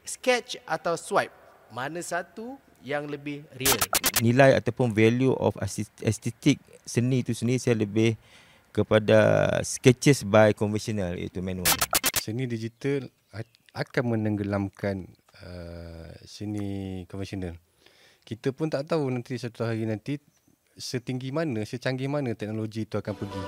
sketch atau swipe, mana satu yang lebih real? Nilai ataupun value of estetik seni itu sendiri saya lebih kepada sketches by conventional, iaitu manual. Seni digital akan menenggelamkan seni konvensional. Kita pun tak tahu nanti satu hari nanti setinggi mana, secanggih mana teknologi itu akan pergi.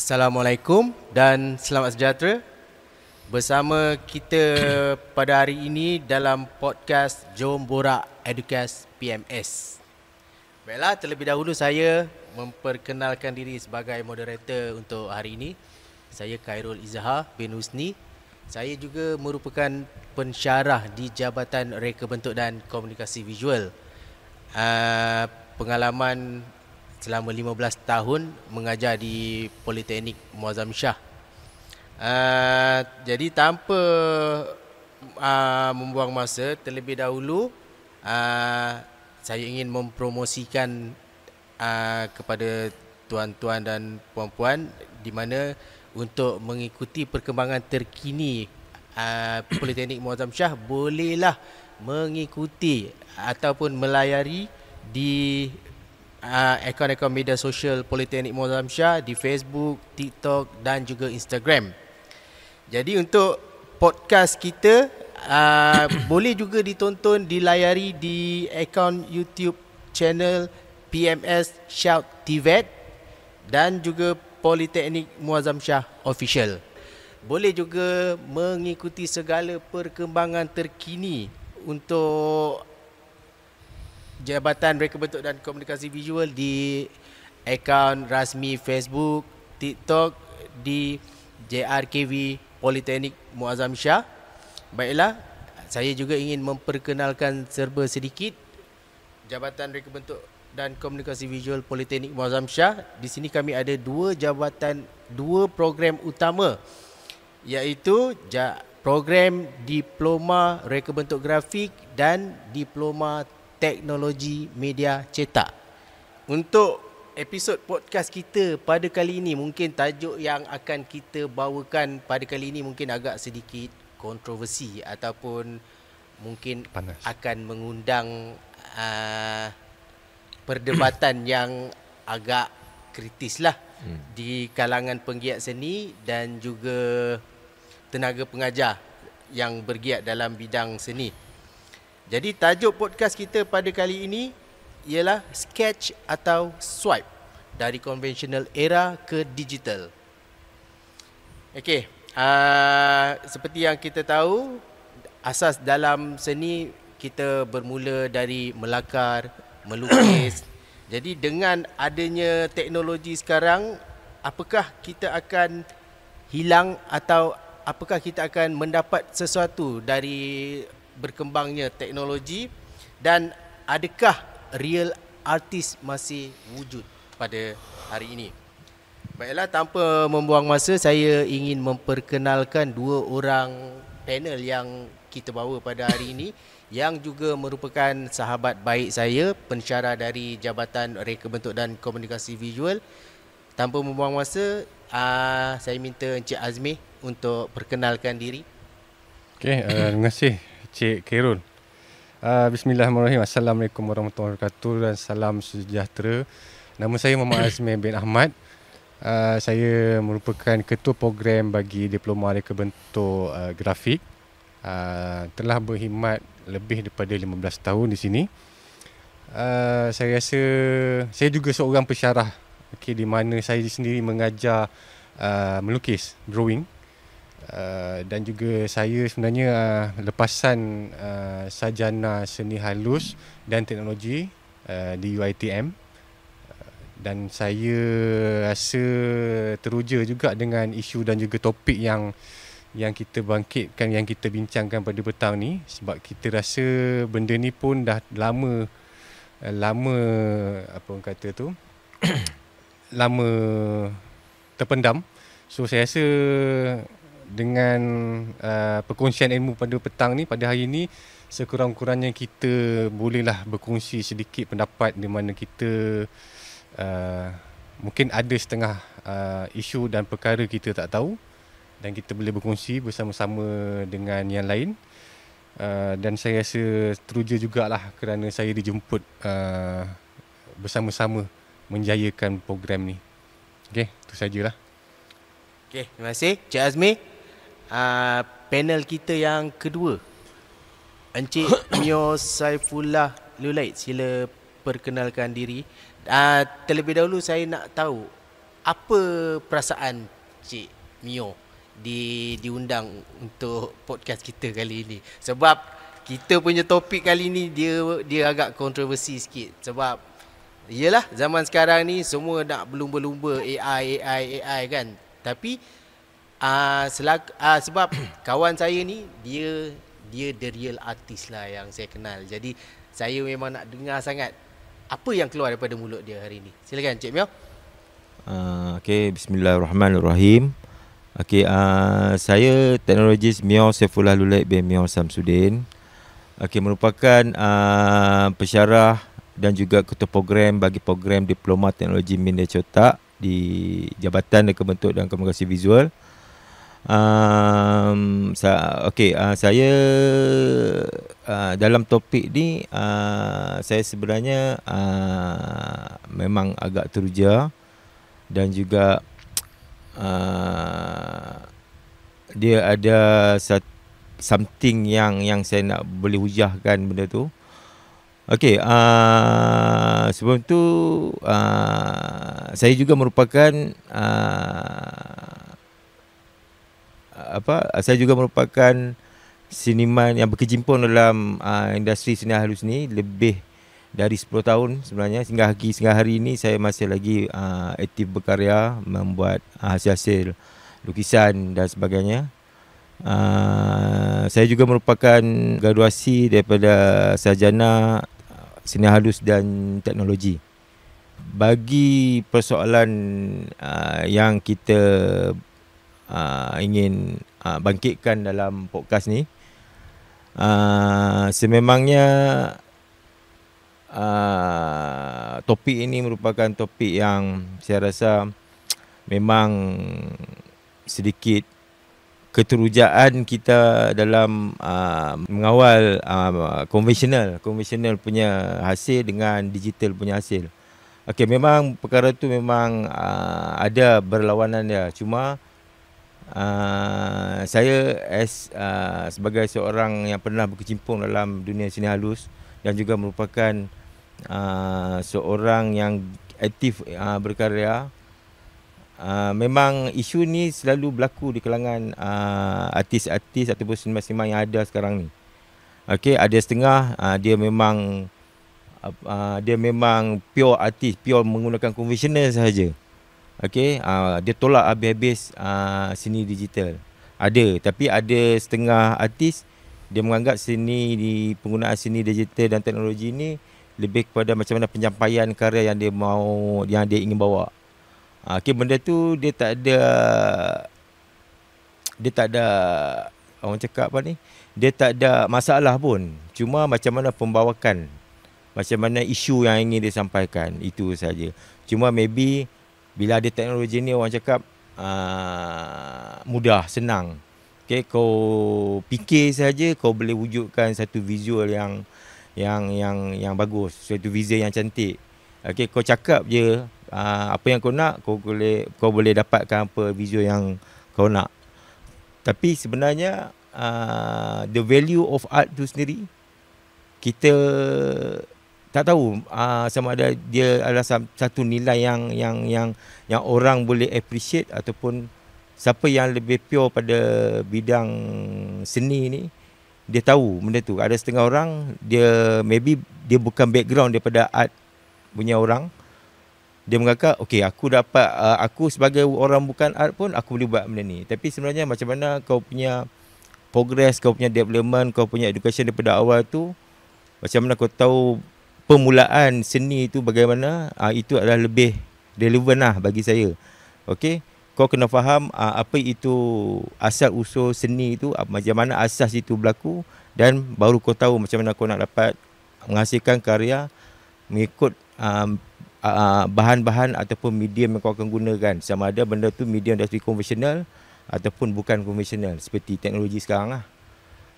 Assalamualaikum dan selamat sejahtera. Bersama kita pada hari ini dalam podcast Jom Borak Educast PMS. Baiklah, terlebih dahulu saya memperkenalkan diri sebagai moderator untuk hari ini. Saya Khairul Izhar bin Husni. Saya juga merupakan pensyarah di Jabatan Reka Bentuk dan Komunikasi Visual. Pengalaman selama 15 tahun mengajar di Politeknik Muazzam Shah. Jadi tanpa membuang masa, terlebih dahulu saya ingin mempromosikan kepada tuan-tuan dan puan-puan di mana untuk mengikuti perkembangan terkini Politeknik Muazzam Shah, bolehlah mengikuti ataupun melayari di akaun-akaun media sosial Politeknik Muazzam Shah di Facebook, TikTok dan juga Instagram. Jadi untuk podcast kita boleh juga ditonton, dilayari di akaun YouTube channel PMS Shout TVET dan juga Politeknik Muazzam Shah Official. Boleh juga mengikuti segala perkembangan terkini untuk Jabatan Reka Bentuk dan Komunikasi Visual di akaun rasmi Facebook, TikTok di JRKV Politeknik Muazzam Shah. Baiklah, saya juga ingin memperkenalkan serba sedikit Jabatan Reka Bentuk dan Komunikasi Visual Politeknik Muazzam Shah. Di sini kami ada dua program utama, iaitu program Diploma Reka Bentuk Grafik dan Diploma Teknologi Media Cetak. Untuk episod podcast kita pada kali ini, mungkin tajuk yang akan kita bawakan pada kali ini mungkin agak sedikit kontroversi ataupun mungkin panas, akan mengundang perdebatan yang agak kritis lah di kalangan penggiat seni dan juga tenaga pengajar yang bergiat dalam bidang seni. Jadi tajuk podcast kita pada kali ini ialah sketch atau swipe, dari konvensional era ke digital. Okey, seperti yang kita tahu, asas dalam seni kita bermula dari melakar, melukis. Jadi dengan adanya teknologi sekarang, apakah kita akan hilang atau apakah kita akan mendapat sesuatu dari berkembangnya teknologi, dan adakah real artis masih wujud pada hari ini? Baiklah, tanpa membuang masa, saya ingin memperkenalkan dua orang panel yang kita bawa pada hari ini yang juga merupakan sahabat baik saya, pensyarah dari Jabatan Reka Bentuk dan Komunikasi Visual. Tanpa membuang masa, saya minta Encik Azmi untuk perkenalkan diri. Okey, terima kasih Cik Khairul. Bismillahirrahmanirrahim. Assalamualaikum warahmatullahi wabarakatuh dan salam sejahtera. Nama saya Muhammad Azmi bin Ahmad. Saya merupakan ketua program bagi Diploma Reka Bentuk Grafik. Telah berkhidmat lebih daripada 15 tahun di sini. Saya rasa saya juga seorang pensyarah, di mana saya sendiri mengajar melukis, drawing. Dan juga saya sebenarnya lepasan sarjana seni halus dan teknologi di UiTM, dan saya rasa teruja juga dengan isu dan juga topik yang kita bangkitkan, yang kita bincangkan pada petang ni, sebab kita rasa benda ni pun dah lama apa orang kata tu lama terpendam. So saya rasa dengan perkongsian ilmu pada petang ni, pada hari ni, sekurang-kurangnya kita bolehlah berkongsi sedikit pendapat di mana kita mungkin ada setengah isu dan perkara kita tak tahu dan kita boleh berkongsi bersama-sama dengan yang lain. Dan saya rasa teruja jugalah kerana saya dijemput bersama-sama menjayakan program ni. Okey, itu sajalah. Okey, terima kasih Cik Azmi. Panel kita yang kedua, Encik Mio Saifullah Lulaid, sila perkenalkan diri. Terlebih dahulu saya nak tahu apa perasaan Cik Mio diundang untuk podcast kita kali ini. Sebab kita punya topik kali ni dia agak kontroversi sikit. Sebab iyalah zaman sekarang ni semua nak berlumba-lumba AI kan. Tapi sebab kawan saya ni dia the real artist lah yang saya kenal. Jadi saya memang nak dengar sangat apa yang keluar daripada mulut dia hari ni. Silakan Cik Mio. Okey, bismillahirrahmanirrahim. Okey, saya teknologis Mio Saifullah Lulaid bin Mio Samsudin. Okey, merupakan pensyarah dan juga ketua program bagi program Diploma Teknologi Minda Cetak di Jabatan Kebentuk dan Komunikasi Visual. Saya dalam topik ni saya sebenarnya memang agak teruja dan juga dia ada something yang saya nak boleh hujahkan benda tu. Okey, sebelum tu saya juga merupakan saya juga merupakan seniman yang berkecimpung dalam industri seni halus ni lebih dari 10 tahun sebenarnya. Sehingga hari ini saya masih lagi aktif berkarya, membuat hasil-hasil lukisan dan sebagainya. Saya juga merupakan graduasi daripada sarjana seni halus dan teknologi. Bagi persoalan yang kita ingin bangkitkan dalam podcast ni, sememangnya topik ini merupakan topik yang saya rasa memang sedikit keterujaan kita dalam mengawal konvensional punya hasil dengan digital punya hasil. Okey, memang perkara tu memang ada berlawanan dia. Cuma saya sebagai seorang yang pernah berkecimpung dalam dunia seni halus dan juga merupakan seorang yang aktif berkarya, memang isu ni selalu berlaku di kalangan artis-artis ataupun seniman-seniman yang ada sekarang ni. Okey, ada setengah dia memang pure artis, pure menggunakan konvensional sahaja. Okey, dia tolak habis-habis seni digital. Ada, tapi ada setengah artis dia menganggap penggunaan seni digital dan teknologi ni lebih kepada macam mana penyampaian karya yang dia ingin bawa. Okey, benda tu dia tak ada orang cakap apa ni, dia tak ada masalah pun. Cuma macam mana pembawakan, macam mana isu yang ingin disampaikan, itu saja. Cuma maybe bila ada teknologi ni orang cakap mudah, senang. Okay, kau fikir saja kau boleh wujudkan satu visual yang bagus, satu visual yang cantik. Okay, kau cakap je apa yang kau nak, kau boleh dapatkan apa visual yang kau nak. Tapi sebenarnya the value of art tu sendiri kita tak tahu sama ada dia adalah satu nilai yang orang boleh appreciate, ataupun siapa yang lebih pure pada bidang seni ni dia tahu benda tu. Ada setengah orang dia maybe dia bukan background daripada art punya orang, dia mengatakan okey, aku sebagai orang bukan art pun aku boleh buat benda ni. Tapi sebenarnya macam mana kau punya progress, kau punya development, kau punya education daripada awal tu, macam mana kau tahu permulaan seni itu bagaimana, itu adalah lebih relevan lah bagi saya. Okey, kau kena faham apa itu asal usul seni itu, macam mana asas itu berlaku, dan baru kau tahu macam mana kau nak dapat menghasilkan karya mengikut bahan-bahan ataupun medium yang kau akan gunakan. Sama ada benda tu medium industri konvensional ataupun bukan konvensional seperti teknologi sekarang lah.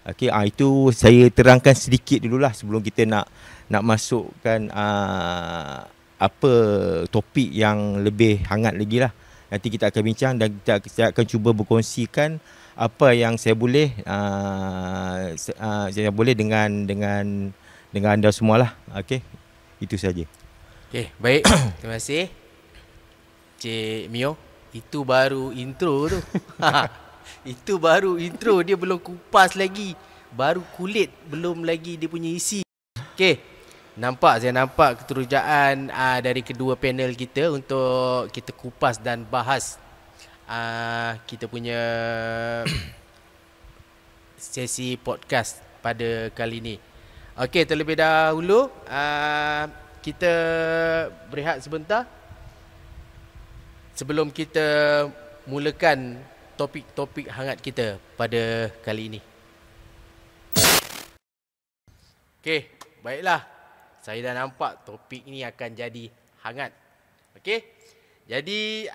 Okey, itu saya terangkan sedikit dululah sebelum kita nak masukkan apa topik yang lebih hangat lagi lah. Nanti kita akan bincang dan kita akan cuba berkongsikan apa yang saya boleh dengan anda semualah. Okey, itu saja. Okey, baik. Terima kasih Cik Mio. Itu baru intro tu. Itu baru intro, dia belum kupas lagi. Baru kulit, belum lagi dia punya isi. Okey. Saya nampak keterujaan dari kedua panel kita untuk kita kupas dan bahas kita punya sesi podcast pada kali ini. Okey, terlebih dahulu kita berehat sebentar sebelum kita mulakan topik-topik hangat kita pada kali ini. Okey, baiklah. Saya dah nampak topik ini akan jadi hangat. Okey. Jadi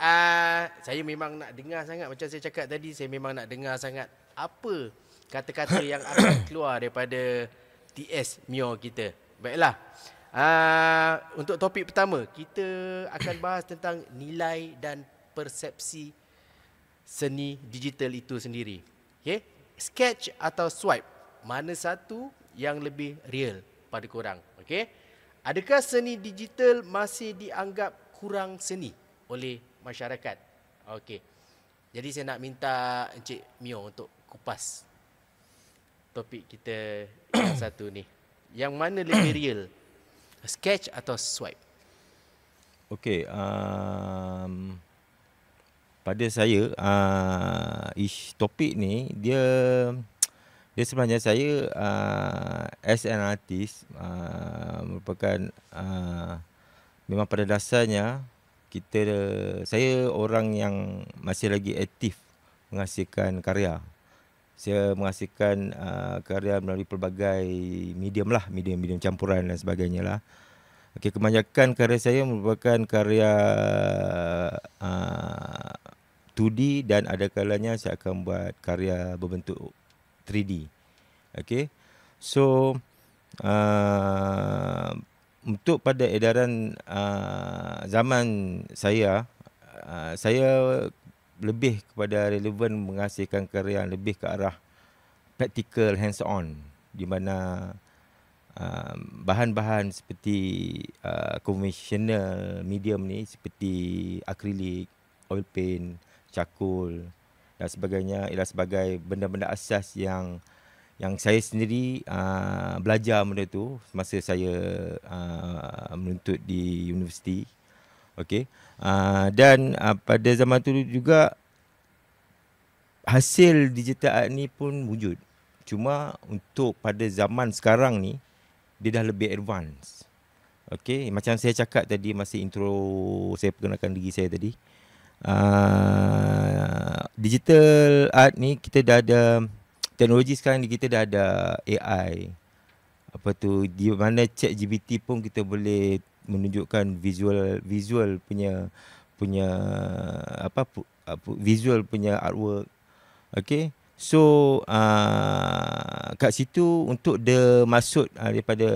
saya memang nak dengar sangat, macam saya cakap tadi, saya memang nak dengar sangat apa kata-kata yang akan keluar daripada TS Mio kita. Baiklah. Untuk topik pertama, kita akan bahas tentang nilai dan persepsi seni digital itu sendiri. Okay? Sketch atau swipe, mana satu yang lebih real pada korang? Okay? Adakah seni digital masih dianggap kurang seni oleh masyarakat? Okay. Jadi saya nak minta Encik Mio untuk kupas topik kita yang satu ni. Yang mana lebih real? Sketch atau swipe? Okey, pada saya topik ni dia sebenarnya saya as an artist merupakan memang pada dasarnya saya orang yang masih lagi aktif menghasilkan karya. Saya menghasilkan karya melalui pelbagai medium lah, medium campuran dan sebagainya lah. Okey, kebanyakan karya saya merupakan karya 2D dan ada kalanya saya akan buat karya berbentuk 3D. Okey. So untuk pada edaran zaman saya lebih kepada relevan menghasilkan karya yang lebih ke arah practical, hands on, di mana bahan-bahan seperti conventional medium ni seperti akrilik, oil paint, charcoal dan sebagainya ialah sebagai benda-benda asas yang saya sendiri belajar benda tu semasa saya menuntut di universiti. Okey. Dan pada zaman tu juga hasil digital art ni pun wujud. Cuma untuk pada zaman sekarang ni dia dah lebih advance. Okey, macam saya cakap tadi masa intro saya perkenalkan diri saya tadi. Digital art ni kita dah ada teknologi sekarang ni, kita dah ada AI. Apa tu, di mana ChatGPT pun kita boleh menunjukkan visual punya visual punya artwork. Okey. So kat situ untuk the maksud daripada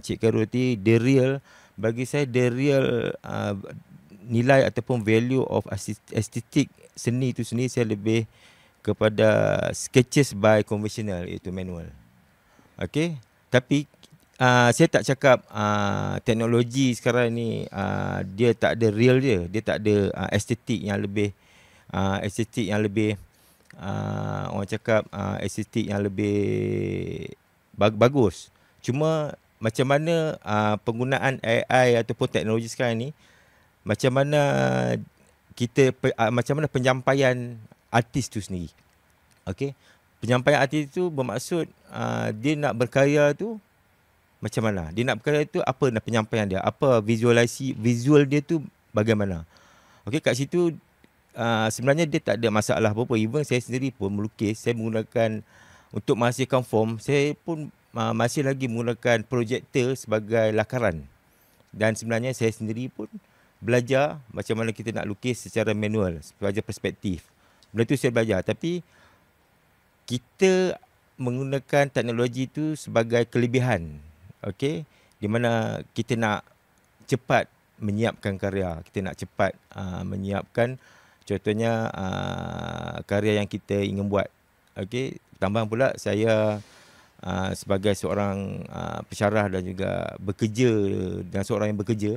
Cik Khairul tadi, the real, bagi saya the real nilai ataupun value of aesthetic seni itu sendiri saya lebih kepada sketches by conventional, iaitu manual. Okey. Tapi saya tak cakap teknologi sekarang ni dia tak ada real dia tak ada estetik yang lebih orang cakap estetik yang lebih bagus. Cuma macam mana penggunaan AI ataupun teknologi sekarang ni, macam mana macam mana penyampaian artis tu sendiri. Okey. Penyampaian artis tu bermaksud dia nak berkarya tu macam mana? Dia nak berkarya tu apa nak penyampaian dia? Apa visual dia tu bagaimana? Okey, kat situ sebenarnya dia tak ada masalah apa-apa. Even saya sendiri pun melukis, saya menggunakan untuk menghasilkan form, saya pun masih lagi menggunakan projektor sebagai lakaran. Dan sebenarnya saya sendiri pun belajar macam mana kita nak lukis secara manual, belajar perspektif. Benda tu saya belajar. Tapi kita menggunakan teknologi itu sebagai kelebihan. Okey, di mana kita nak cepat menyiapkan karya, kita nak cepat menyiapkan contohnya karya yang kita ingin buat. Okey, tambahan pula saya sebagai seorang pensyarah dan juga bekerja dengan seorang yang bekerja,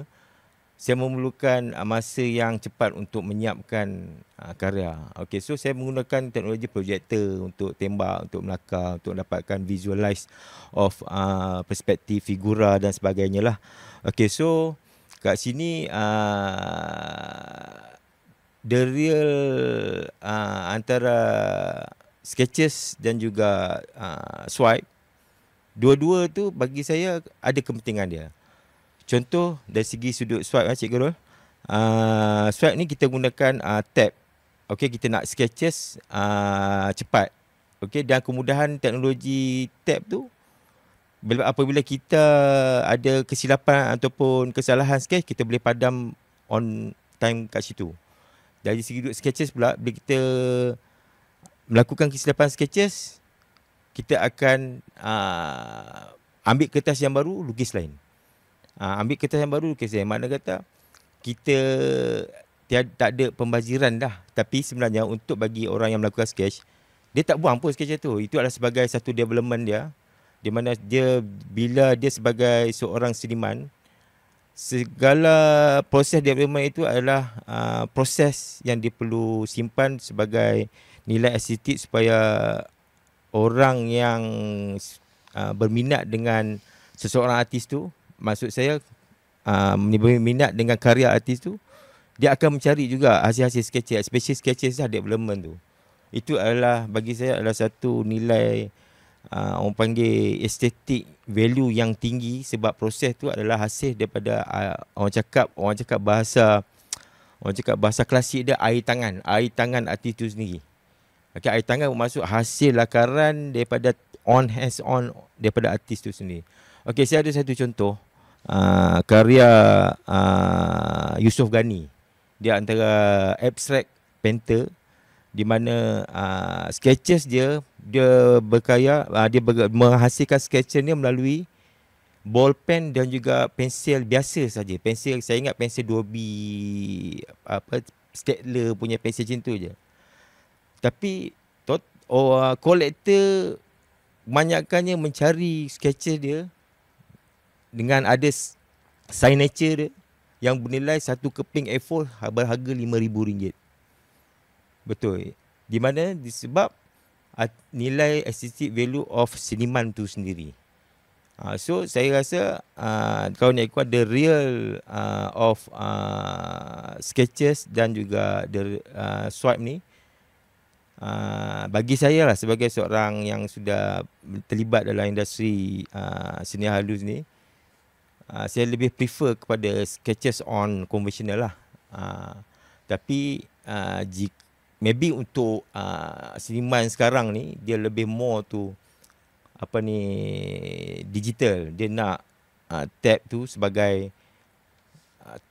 saya memerlukan masa yang cepat untuk menyiapkan karya. Okey, so saya menggunakan teknologi projektor untuk tembak, untuk melakar, untuk dapatkan visualize of perspektif figura dan sebagainya lah. Okey, so kat sini the real antara sketches dan juga swipe, dua-dua tu bagi saya ada kepentingan dia. Contoh dari segi sudut swipe Cik Gerul. Swipe ni kita gunakan tab. Okey, kita nak sketches cepat. Okey, dan kemudahan teknologi tab tu, apabila kita ada kesilapan ataupun kesalahan sketch, kita boleh padam on time kat situ. Dari segi sketches pula, bila kita melakukan kesilapan sketches, kita akan ambil kertas yang baru, lukis lain. Ambil kertas yang baru, lukis lain. Makna kata kita tak ada pembaziran dah. Tapi sebenarnya untuk bagi orang yang melakukan sketch, dia tak buang pun sketch tu. Itu adalah sebagai satu development dia, di mana dia, bila dia sebagai seorang seniman, segala proses development itu adalah proses yang dia perlu simpan sebagai nilai estetik supaya orang yang berminat dengan seseorang artis tu, maksud saya berminat dengan karya artis tu, dia akan mencari juga hasil-hasil sketches, especially sketches lah, development tu. Itu adalah bagi saya adalah satu nilai orang panggil estetik value yang tinggi, sebab proses tu adalah hasil daripada orang cakap bahasa klasik dia air tangan artis tu sendiri. Okay, air tangan bermaksud hasil lakaran daripada hands on daripada artis tu sendiri. Okey, saya ada satu contoh karya Yusof Ghani. Dia antara abstract painter, di mana sketches dia menghasilkan sketches dia melalui ballpen dan juga pensel biasa saja. Pensel, saya ingat pensel 2B Staedtler punya pensel macam tu je. Tapi kolektor banyakkannya mencari sketches dia dengan ada signature dia yang bernilai satu keping A4 berharga RM5,000. Betul. Di mana disebab nilai aesthetic value of seniman tu sendiri. So saya rasa kalau nak ikut the real of sketches dan juga the swipe ni, bagi saya lah sebagai seorang yang sudah terlibat dalam industri seni halus ni, saya lebih prefer kepada sketches on conventional lah. Tapi maybe untuk seniman sekarang ni, dia lebih more to digital. Dia nak tab tu sebagai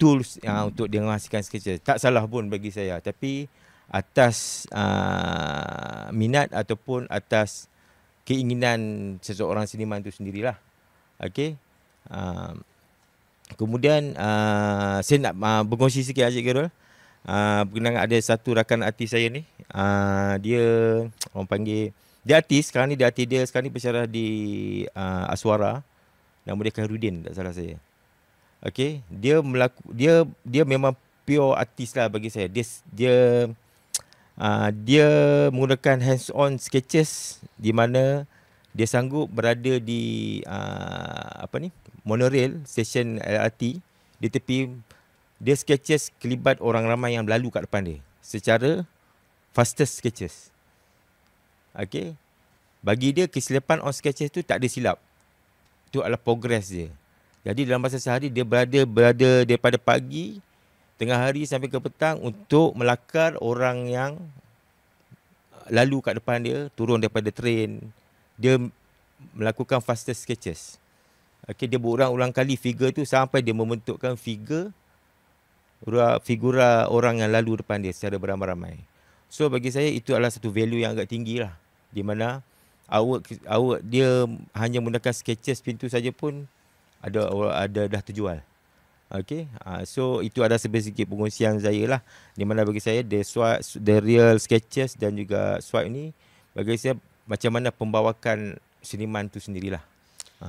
tools untuk dia menghasilkan sketches. Tak salah pun bagi saya, tapi atas minat ataupun atas keinginan seseorang seniman tu sendirilah. Okey. Kemudian saya nak berkongsi sikit Cik Gerul. Berkenaan ada satu rakan artis saya ni. Dia orang panggil, dia artis sekarang ni, dia sekarang ni pensyarah di Aswara. Nama dia Khairuddin, tak salah saya. Okey, dia memang pure artis lah bagi saya. Dia menggunakan hands-on sketches, di mana dia sanggup berada di monorail stesen LRT di tepi. Dia sketches kelibat orang ramai yang berlalu kat depan dia secara fastest sketches. Okey, bagi dia kesilapan on sketches tu tak ada silap. Itu adalah progress dia. Jadi dalam masa sehari dia berada daripada pagi tengah hari sampai ke petang untuk melakar orang yang lalu kat depan dia, turun daripada train. Dia melakukan faster sketches. Okey, dia berulang-ulang kali figure tu sampai dia membentukkan figura orang yang lalu depan dia secara beramai-ramai. So bagi saya itu adalah satu value yang agak tinggi lah, di mana awak dia hanya menggunakan sketches pintu saja pun ada dah terjual. Okey, so itu ada sedikit pengungsian saya lah, di mana bagi saya the real sketches dan juga swipe ni bagi saya macam mana pembawakan seniman tu sendirilah.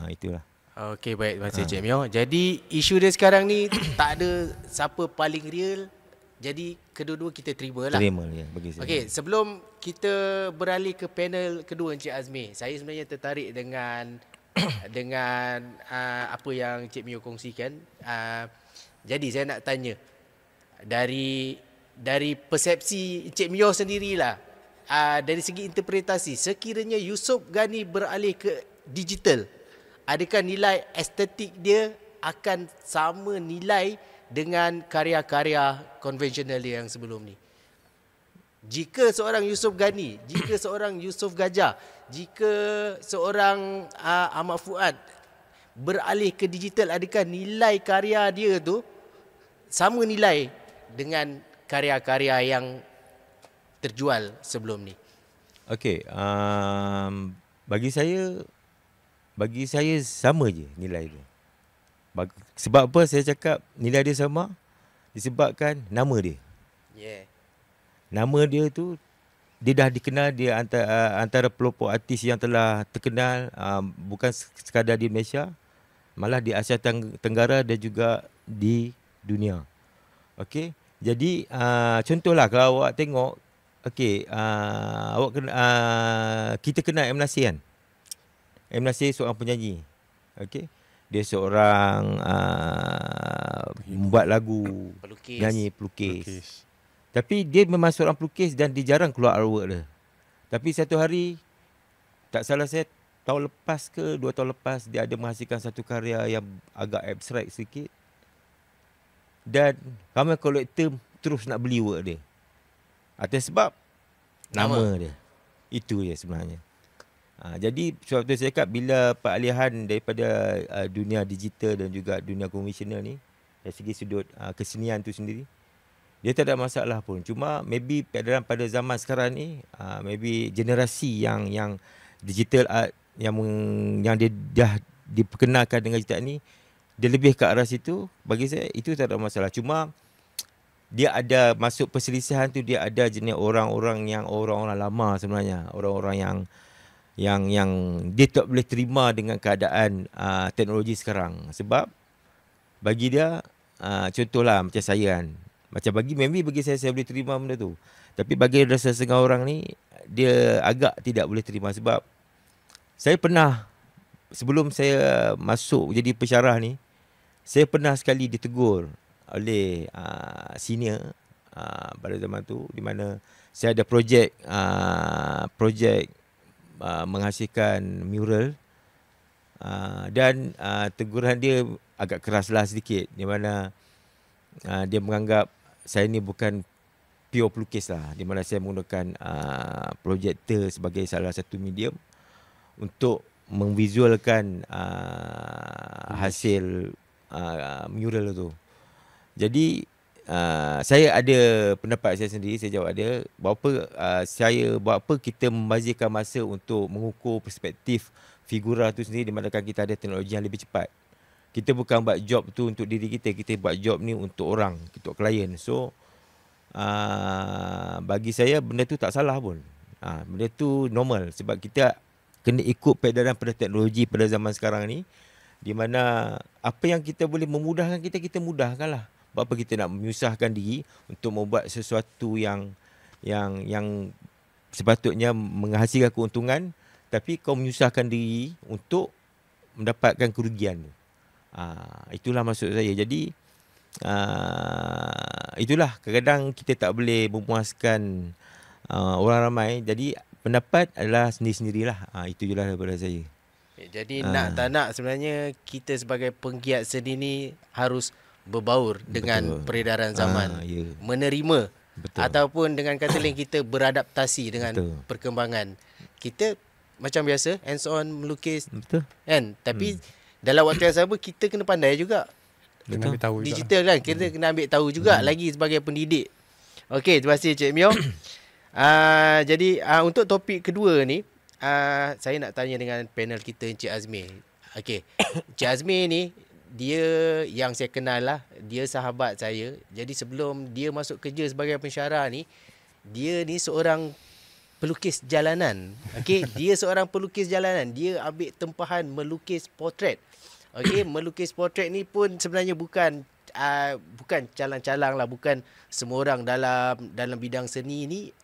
Itulah. Okey, baik. Terima kasih Cik Mio. Jadi isu dia sekarang ni tak ada siapa paling real. Jadi kedua-dua kita terima lah. Terima ya bagi saya. Okey, sebelum kita beralih ke panel kedua Encik Azmi, saya sebenarnya tertarik dengan apa yang Cik Mio kongsikan. Jadi saya nak tanya dari persepsi Cik Mio sendirilah, dari segi interpretasi, sekiranya Yusof Ghani beralih ke digital, adakah nilai estetik dia akan sama nilai dengan karya-karya konvensional dia yang sebelum ni? Jika seorang Yusof Ghani, jika seorang Yusof Gajah, jika seorang Ahmad Fuad beralih ke digital, adakah nilai karya dia tu sama nilai dengan karya-karya yang terjual sebelum ni? Okey, bagi saya sama je nilai dia. Sebab apa saya cakap nilai dia sama? Disebabkan nama dia. Yeah. Nama dia tu dia dah dikenal, dia antara pelopor artis yang telah terkenal, bukan sekadar di Malaysia, malah di Asia Tenggara dan juga di dunia. Okey, jadi contohlah kalau awak tengok, okey, kita kenal M. Nasir kan? M. Nasir seorang penyanyi. Okey, dia seorang membuat lagu, Pelukis. nyanyi, pelukis. Tapi dia memang seorang pelukis dan dia jarang keluar artwork dia. Tapi satu hari, tak salah saya, tahun lepas ke 2 tahun lepas, dia ada menghasilkan satu karya yang agak abstrak sikit. Dan ramai kolektor terus nak beli work dia. Atas sebab nama dia. Itu je sebenarnya. Jadi sebab tu saya cakap, bila peralihan daripada dunia digital dan juga dunia konvensional ni, dari segi sudut kesenian tu sendiri, dia tak ada masalah pun. Cuma maybe pada zaman sekarang ni, maybe generasi yang digital art yang dia dah diperkenalkan dengan digital ni, dia lebih ke arah situ. Bagi saya itu tak ada masalah. Cuma dia ada masuk perselisihan tu, dia ada jenis orang-orang lama sebenarnya, orang-orang yang dia tak boleh terima dengan keadaan teknologi sekarang. Sebab bagi dia, contohlah macam saya kan, macam maybe bagi saya boleh terima benda tu. Tapi bagi rasa setengah orang ni, dia agak tidak boleh terima. Sebab saya pernah, sebelum saya masuk jadi pensyarah ni, saya pernah sekali ditegur oleh senior pada zaman tu, di mana saya ada projek menghasilkan mural, dan teguran dia agak keraslah sedikit, di mana dia menganggap saya ni bukan pure pelukis lah, di mana saya menggunakan projektor sebagai salah satu medium untuk memvisualkan hasil mural tu. Jadi saya ada pendapat saya sendiri, saya jawab dia, buat apa kita membazirkan masa untuk mengukur perspektif figura tu sendiri, di mana kita ada teknologi yang lebih cepat. Kita bukan buat job tu untuk diri kita buat job ni untuk orang, untuk klien. So bagi saya benda tu tak salah pun. Benda tu normal, sebab kita kena ikut peredaran pada teknologi pada zaman sekarang ni, di mana apa yang kita boleh memudahkan kita mudahkanlah. Buat apa kita nak menyusahkan diri untuk membuat sesuatu yang sepatutnya menghasilkan keuntungan, tapi kau menyusahkan diri untuk mendapatkan kerugian. Itulah maksud saya. Jadi itulah, kadang-kadang kita tak boleh memuaskan orang ramai. Jadi pendapat adalah sendiri-sendirilah. Itu je lah daripada saya. Jadi nak tak nak sebenarnya kita sebagai penggiat seni ni harus berbaur dengan peredaran zaman, Ya. menerima Betul. ataupun dengan kata lain kita beradaptasi dengan Betul. perkembangan. Kita macam biasa hands on melukis Betul. kan, tapi dalam waktu yang sama kita kena pandai juga Kena ambil tahu juga. digital kan, kita kena ambil tahu juga lagi sebagai pendidik. Okey, terima kasih Cik Mio. Jadi untuk topik kedua ni, saya nak tanya dengan panel kita Encik Azmi. Okey. Encik Azmi ni dia yang saya kenal lah, dia sahabat saya. Jadi sebelum dia masuk kerja sebagai pensyarah ni, dia ni seorang pelukis jalanan. Okey, dia seorang pelukis jalanan. Dia ambil tempahan melukis portret. Okey, melukis portret ni pun sebenarnya bukan calang-calang lah, bukan semua orang dalam bidang seni ni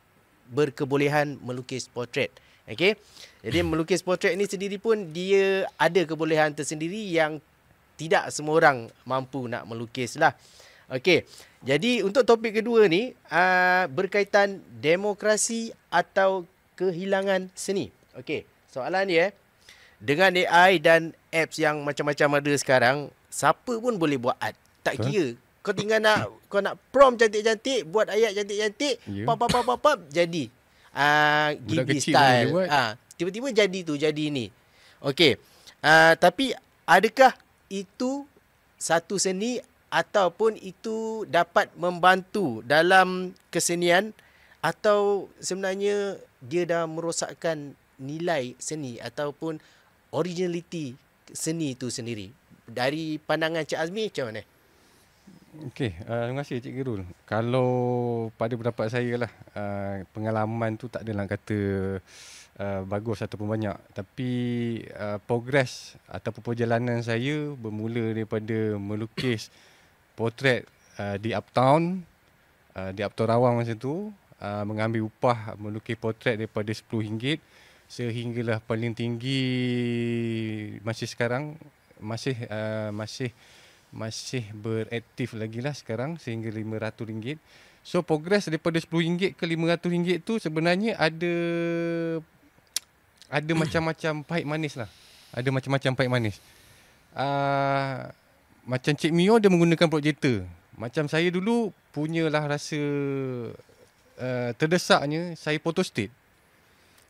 berkebolehan melukis portret. Okey. Jadi melukis portret ni sendiri pun dia ada kebolehan tersendiri yang tidak semua orang mampu nak melukis lah. Okey. Jadi untuk topik kedua ni berkaitan demokrasi atau kehilangan seni. Okey. Soalan dia, dengan AI dan apps yang macam-macam ada sekarang, siapa pun boleh buat art. Tak kira. Kau tinggal kau nak prompt cantik-cantik, buat ayat cantik-cantik, pap, jadi. Ghibli style. Tiba-tiba jadi tu, jadi ni. Okey. Tapi adakah itu satu seni ataupun itu dapat membantu dalam kesenian, atau sebenarnya dia dah merosakkan nilai seni ataupun originality seni itu sendiri? Dari pandangan Cik Azmi macam mana? Okey, terima kasih Cik Kirul. Kalau pada pendapat saya lah, pengalaman tu tak adalah kata bagus ataupun banyak, tapi progres ataupun perjalanan saya bermula daripada melukis potret di Uptown Rawang masa tu, mengambil upah melukis potret daripada RM10 sehinggalah paling tinggi masih sekarang, masih beraktif lagi lah sekarang sehingga RM500. So progres daripada RM10 ke RM500 tu sebenarnya ada macam-macam pahit manis lah. Ada macam-macam pahit manis. Macam Cik Mio dia menggunakan projector. Macam saya dulu punyalah rasa terdesaknya saya photostate.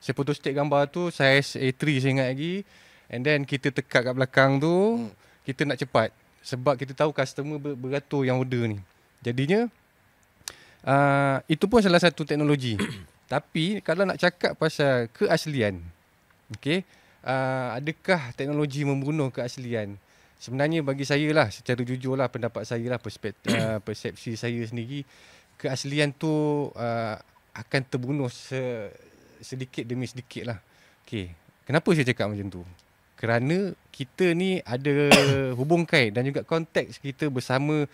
Saya photostate gambar tu size A3 saya ingat lagi. And then kita tekat kat belakang tu, kita nak cepat. Sebab kita tahu customer beratur yang order ni. Jadinya itu pun salah satu teknologi. Tapi kalau nak cakap pasal keaslian, okey, adakah teknologi membunuh keaslian? Sebenarnya bagi saya lah, secara jujur lah, pendapat saya lah, persepsi saya sendiri, keaslian tu akan terbunuh sedikit demi sedikit lah. Okey, kenapa saya cakap macam tu? Kerana kita ni ada hubung kait dan juga konteks kita bersama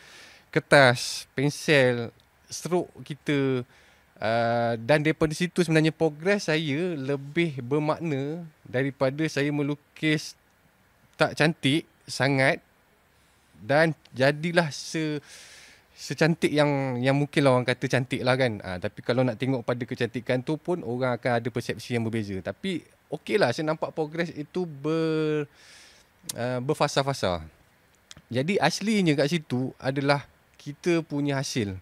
kertas, pensel, strok kita, dan daripada situ sebenarnya progres saya lebih bermakna daripada saya melukis tak cantik sangat dan jadilah secantik yang mungkin lah orang kata cantik lah kan. Tapi kalau nak tengok pada kecantikan tu pun orang akan ada persepsi yang berbeza. Tapi okey lah, saya nampak progres itu berfasa-fasa. Jadi aslinya kat situ adalah kita punya hasil.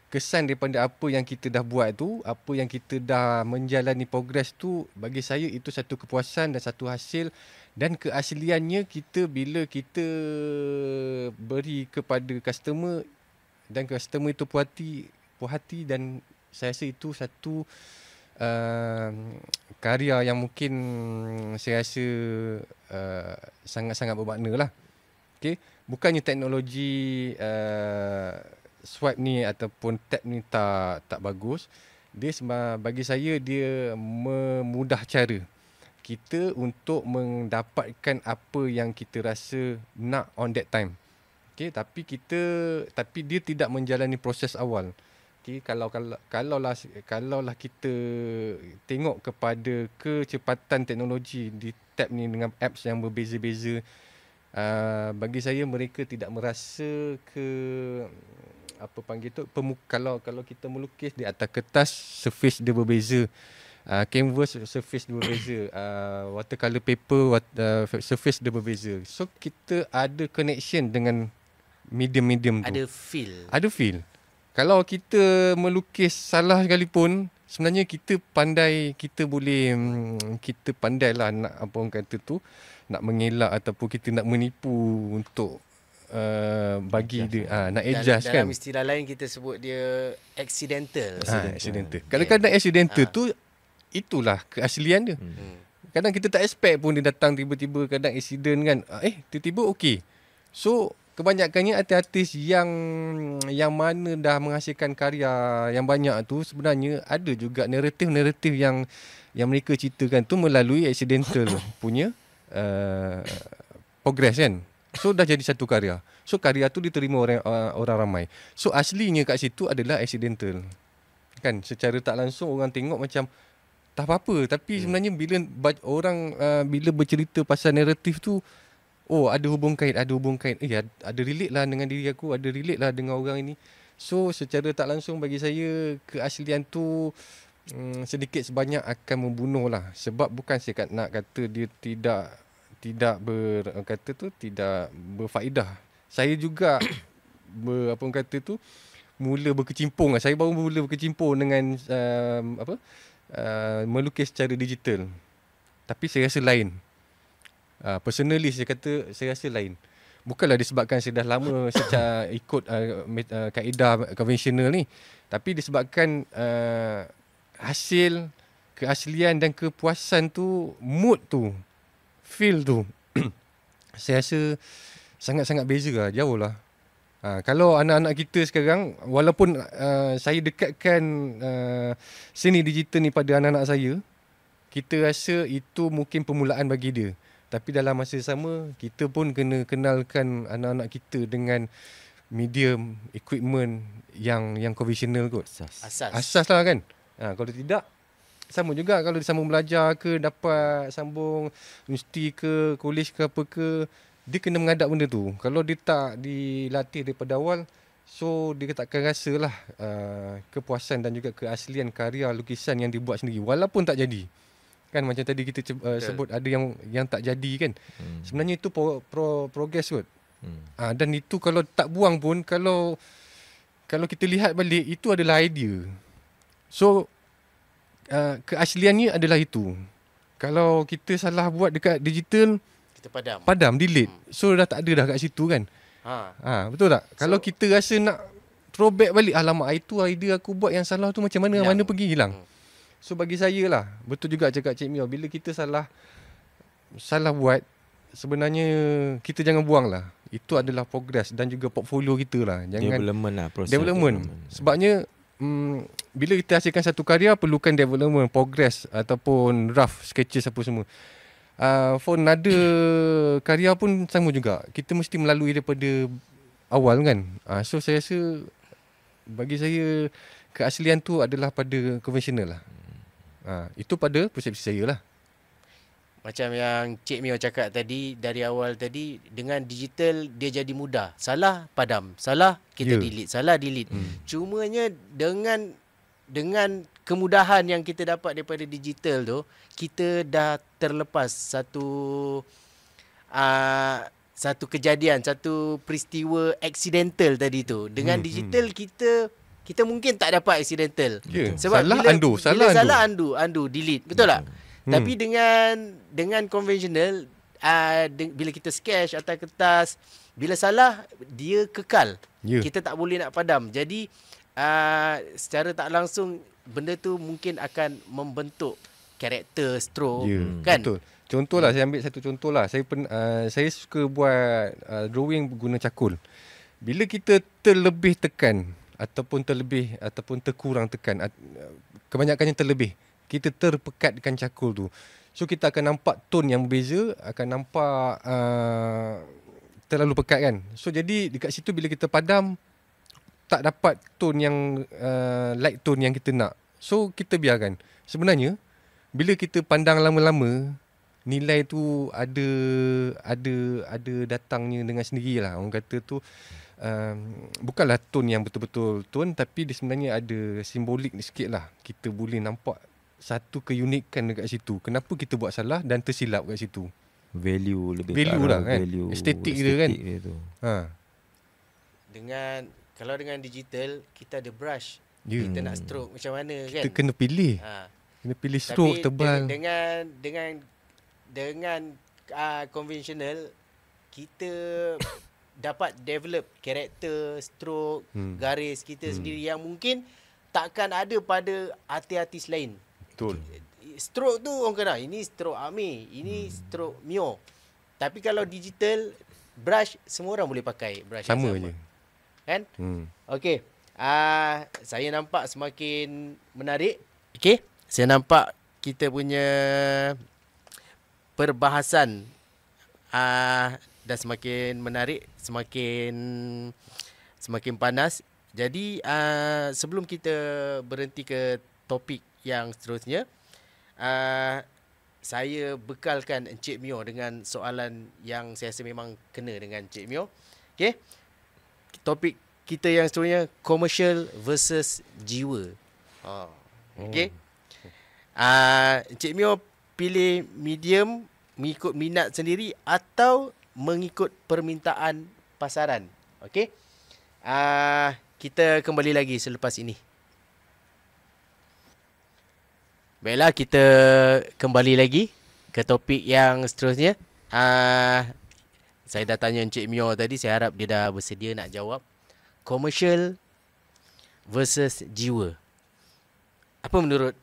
Kesan daripada apa yang kita dah buat tu, apa yang kita dah menjalani progres tu, bagi saya itu satu kepuasan dan satu hasil. Dan keasliannya kita bila kita beri kepada customer dan customer itu puas hati, dan saya rasa itu satu karya yang mungkin saya rasa sangat-sangat bermakna lah. Okay? Bukannya teknologi swipe ni ataupun tab ni tak bagus. Dia bagi saya dia memudah cara kita untuk mendapatkan apa yang kita rasa nak on that time. Okay, tapi dia tidak menjalani proses awal. Okay, kalaulah kita tengok kepada kecepatan teknologi di tab ni dengan apps yang berbeza-beza, bagi saya mereka tidak merasa apa panggil tu, kalau kita melukis di atas kertas, surface dia berbeza. Canvas surface dia berbeza, watercolor paper surface dia berbeza. So kita ada connection dengan medium tu. Ada feel. Ada feel. Kalau kita melukis salah sekalipun, sebenarnya kita pandai, kita pandailah nak apa orang kata tu, nak mengelak ataupun kita nak menipu untuk bagi dia nak adjust kan. Dalam istilah lain kita sebut dia accidental. Accidental. Kadang-kadang accidental tu itulah keaslian dia. Kadang kita tak expect pun dia datang tiba-tiba, kadang accident kan. Tiba-tiba okey. So kebanyakannya artis-artis yang mana dah menghasilkan karya yang banyak tu sebenarnya ada juga naratif yang mereka ceritakan tu melalui accidental punya progress kan. So dah jadi satu karya. So karya tu diterima orang ramai. So aslinya kat situ adalah accidental. Kan secara tak langsung orang tengok macam tak apa-apa, tapi sebenarnya bila orang bila bercerita pasal naratif tu, ada hubung kait. Ada relate lah dengan diri aku, ada relate lah dengan orang ini. So secara tak langsung bagi saya keaslian tu sedikit sebanyak akan membunuh lah. Sebab bukan saya nak kata dia tidak berfaedah. Saya juga mula berkecimpung lah. Saya baru mula berkecimpung dengan melukis secara digital. Tapi saya rasa lain. Personally saya rasa lain. Bukanlah disebabkan saya dah lama secara ikut kaedah konvensional ni, tapi disebabkan hasil, keaslian dan kepuasan tu, mood tu, feel tu saya rasa sangat-sangat beza lah, jauh lah. Kalau anak-anak kita sekarang, walaupun saya dekatkan seni digital ni pada anak-anak saya, kita rasa itu mungkin permulaan bagi dia. Tapi dalam masa sama, kita pun kena kenalkan anak-anak kita dengan medium, equipment yang konvensional kot. Asas lah kan. Kalau tidak, sama juga kalau dia sambung belajar ke, dapat sambung universiti ke, college ke apa ke, dia kena mengadap benda tu. Kalau dia tak dilatih daripada awal, so dia takkan rasalah kepuasan dan juga keaslian karya lukisan yang dibuat sendiri, walaupun tak jadi. Kan macam tadi kita sebut ada yang tak jadi kan. Sebenarnya itu progress kot. Dan itu kalau tak buang pun, kalau kita lihat balik, itu adalah idea. So keasliannya adalah itu. Kalau kita salah buat dekat digital, kita padam, delete. So dah tak ada dah kat situ kan. Betul tak? Kalau kita rasa nak throwback balik, alamak itu idea aku buat yang salah tu macam mana, mana pergi hilang. So bagi saya lah, betul juga cakap Cik Mio, bila kita salah buat, sebenarnya kita jangan buang lah. Itu adalah progress dan juga portfolio kita lah. Jangan development lah, proses development. Sebabnya bila kita hasilkan satu karya, perlukan development, progress ataupun rough sketches apa semua. For another karya pun sama juga, kita mesti melalui daripada awal kan. So saya rasa, bagi saya keaslian tu adalah pada konvensional lah. Itu pada persepsi saya lah. Macam yang Cik Mio cakap tadi, dari awal tadi, dengan digital dia jadi mudah. Salah, padam. Salah, kita delete. Salah, delete. Cumanya dengan kemudahan yang kita dapat daripada digital tu, kita dah terlepas satu kejadian, satu peristiwa accidental tadi tu. Dengan digital kita mungkin tak dapat accidental. Sebab salah undo, delete. Betul tak? Tapi dengan konvensional, bila kita sketch atas kertas, bila salah dia kekal. Kita tak boleh nak padam. Jadi secara tak langsung benda tu mungkin akan membentuk karakter stroke kan. Betul. Contohlah, saya ambil satu contoh lah. Saya suka buat drawing guna cakul. Bila kita terlebih tekan ataupun terkurang tekan, kebanyakannya terlebih, kita terpekatkan cakul tu, so kita akan nampak tone yang berbeza, akan nampak terlalu pekat kan. So jadi dekat situ bila kita padam, tak dapat tone yang light tone yang kita nak, so kita biarkan. Sebenarnya bila kita pandang lama-lama, nilai tu ada datangnya dengan sendirilah. Orang kata tu bukanlah tone yang betul-betul tone, tapi dia sebenarnya ada simbolik sikit lah. Kita boleh nampak satu keunikan dekat situ. Kenapa kita buat salah dan tersilap kat situ. Value lah kan. Estetik dia kan. Kalau dengan digital kita ada brush. Ya. Kita nak stroke macam mana kan? Kita kena pilih. Kena pilih stroke tebal. Dengan konvensional kita dapat develop karakter, stroke, garis kita sendiri yang mungkin takkan ada pada artis-artis lain. Betul. Stroke tu orang kena, ini stroke Amir, ini stroke Mio. Tapi kalau digital, brush semua orang boleh pakai brush Sama yang sama. je. Kan? Okey. Saya nampak semakin menarik. Okey. Saya nampak kita punya perbahasan dah semakin menarik, semakin panas. Jadi sebelum kita berhenti ke topik yang seterusnya, saya bekalkan Encik Mio dengan soalan yang saya rasa memang kena dengan Encik Mio. Okey. Topik kita yang seterusnya, commercial versus jiwa. Okey. Encik Mio pilih medium mengikut minat sendiri atau mengikut permintaan pasaran. Okey. Kita kembali lagi selepas ini. Baiklah, kita kembali lagi ke topik yang seterusnya. Saya dah tanya Encik Mio tadi, saya harap dia dah bersedia nak jawab. Commercial versus jiwa. Apa menurut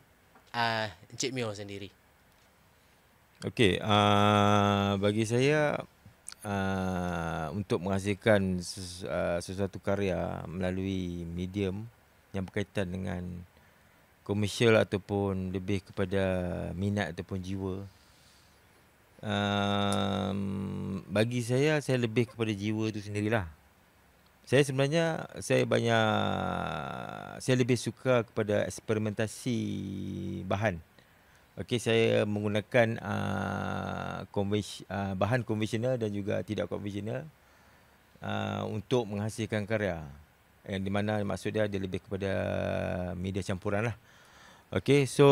Encik Mio sendiri? Okey, bagi saya untuk menghasilkan sesuatu karya melalui medium yang berkaitan dengan komersial ataupun lebih kepada minat ataupun jiwa, bagi saya lebih kepada jiwa itu sendirilah. Saya sebenarnya saya lebih suka kepada eksperimentasi bahan. Okey, saya menggunakan bahan konvensional dan juga tidak konvensional untuk menghasilkan karya. Yang di mana maksudnya dia lebih kepada media campuran lah. Okey, so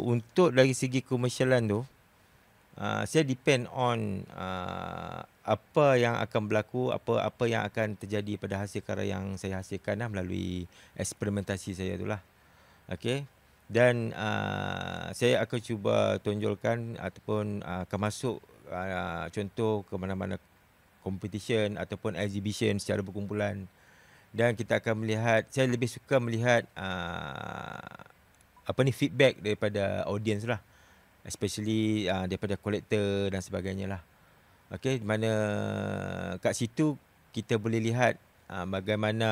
untuk dari segi komersialan tu, saya depend on apa yang akan berlaku, apa yang akan terjadi pada hasil karya yang saya hasilkan lah melalui eksperimentasi saya tu lah. Okey. Dan saya akan cuba tonjolkan ataupun akan masuk contoh ke mana-mana competition ataupun exhibition secara berkumpulan. Dan kita akan melihat, saya lebih suka melihat feedback daripada audience lah. Especially daripada collector dan sebagainya lah. Okey, di mana kat situ kita boleh lihat bagaimana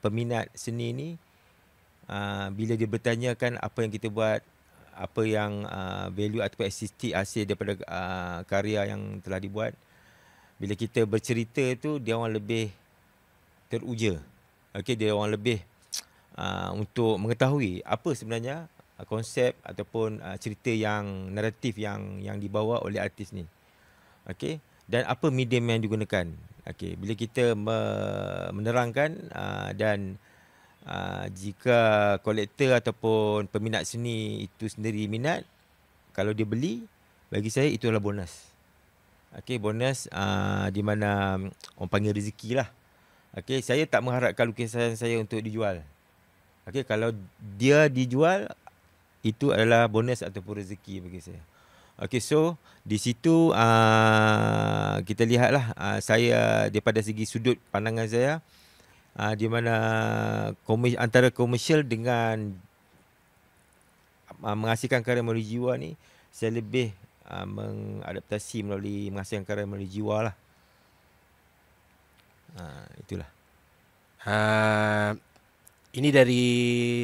peminat seni ni bila dia bertanyakan apa yang kita buat, apa yang value ataupun estetik hasil daripada karya yang telah dibuat, bila kita bercerita tu dia orang lebih teruja. Okey, dia orang lebih untuk mengetahui apa sebenarnya konsep ataupun cerita yang naratif yang dibawa oleh artis ni. Okey, dan apa medium yang digunakan. Okey, bila kita menerangkan dan jika kolektor ataupun peminat seni itu sendiri minat, kalau dia beli, bagi saya itu adalah bonus. Okey, bonus di mana orang panggil rezeki lah. Okey, saya tak mengharapkan lukisan saya untuk dijual. Okey, kalau dia dijual, itu adalah bonus ataupun rezeki bagi saya. Okey, so di situ kita lihatlah saya daripada segi sudut pandangan saya, di mana antara komersial dengan menghasilkan karya melalui jiwa ni, saya lebih mengadaptasi melalui menghasilkan karya melalui jiwa lah. Itulah. Ini dari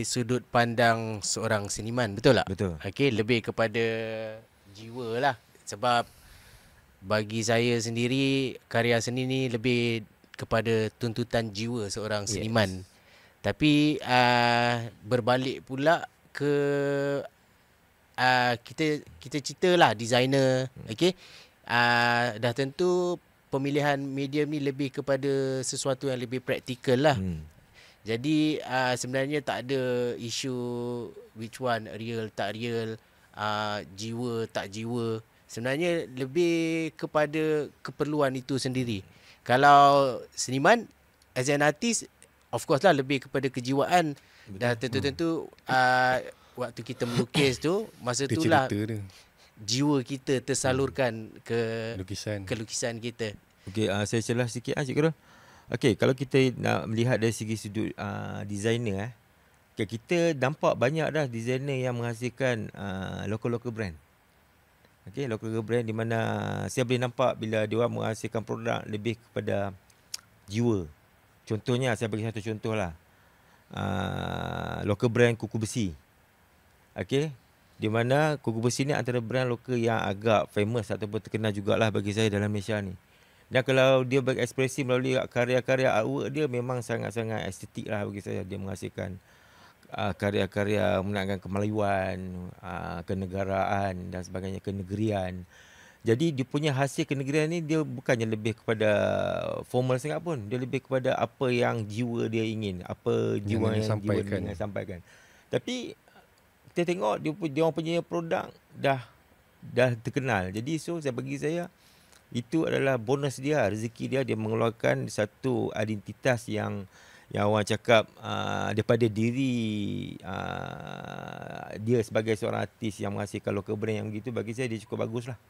sudut pandang seorang seniman, betul tak? Betul. Okey, lebih kepada jiwa lah. Sebab bagi saya sendiri, karya seni ni lebih kepada tuntutan jiwa seorang seniman. Tapi berbalik pula ke kita ceritalah designer, okey. Dah tentu pemilihan medium ni lebih kepada sesuatu yang lebih praktikal lah. Jadi sebenarnya tak ada isu which one real tak real, jiwa tak jiwa. Sebenarnya lebih kepada keperluan itu sendiri. Kalau seniman, as an artist, of course lah lebih kepada kejiwaan. Dah tentu-tentu waktu kita melukis tu, masa Dia itulah cerita dia. jiwa kita tersalurkan ke Lukisan. lukisan kita. Okey, saya celah sikit Cik Khairul. Okey, kalau kita nak melihat dari segi sudut designer okay, kita nampak banyak dah designer yang menghasilkan local brand. Okey, local brand di mana saya boleh nampak bila dia orang menghasilkan produk lebih kepada jiwa. Contohnya saya bagi satu contoh lah. Local brand kuku besi. Okey, di mana kuku besi ni antara brand lokal yang agak famous ataupun terkenal jugalah bagi saya dalam Malaysia ni. Dan kalau dia berekspresi melalui karya-karya artwork dia memang sangat-sangat estetik lah bagi saya. Dia menghasilkan karya-karya mengenai kemalayuan, kenegaraan dan sebagainya, kenegerian. Jadi dia punya hasil kenegerian ni dia bukannya lebih kepada formal sangat pun. Dia lebih kepada apa yang jiwa dia ingin, apa jiwa yang jiwa dia ingin sampaikan. Tapi kita tengok dia orang punya produk dah terkenal. Jadi bagi saya itu adalah bonus dia, rezeki dia mengeluarkan satu identitas yang orang cakap daripada diri dia sebagai seorang artis yang menghasilkan local brand yang gitu, bagi saya dia cukup baguslah.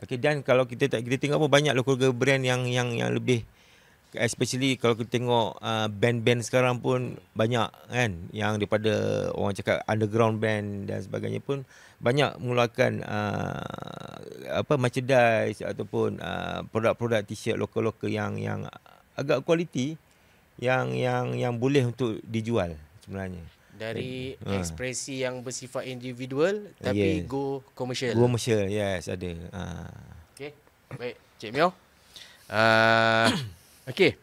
Okey, dan kalau kita tengok pun banyak local brand yang lebih, especially kalau kita tengok band-band sekarang pun banyak kan, yang daripada orang cakap underground band dan sebagainya pun banyak mengeluarkan merchandise ataupun produk-produk t-shirt lokal yang agak kualiti yang boleh untuk dijual sebenarnya. Dari ekspresi yang bersifat individual tapi go commercial. Go commercial, yes, ada. Okey, baik Cik Mio. Okey.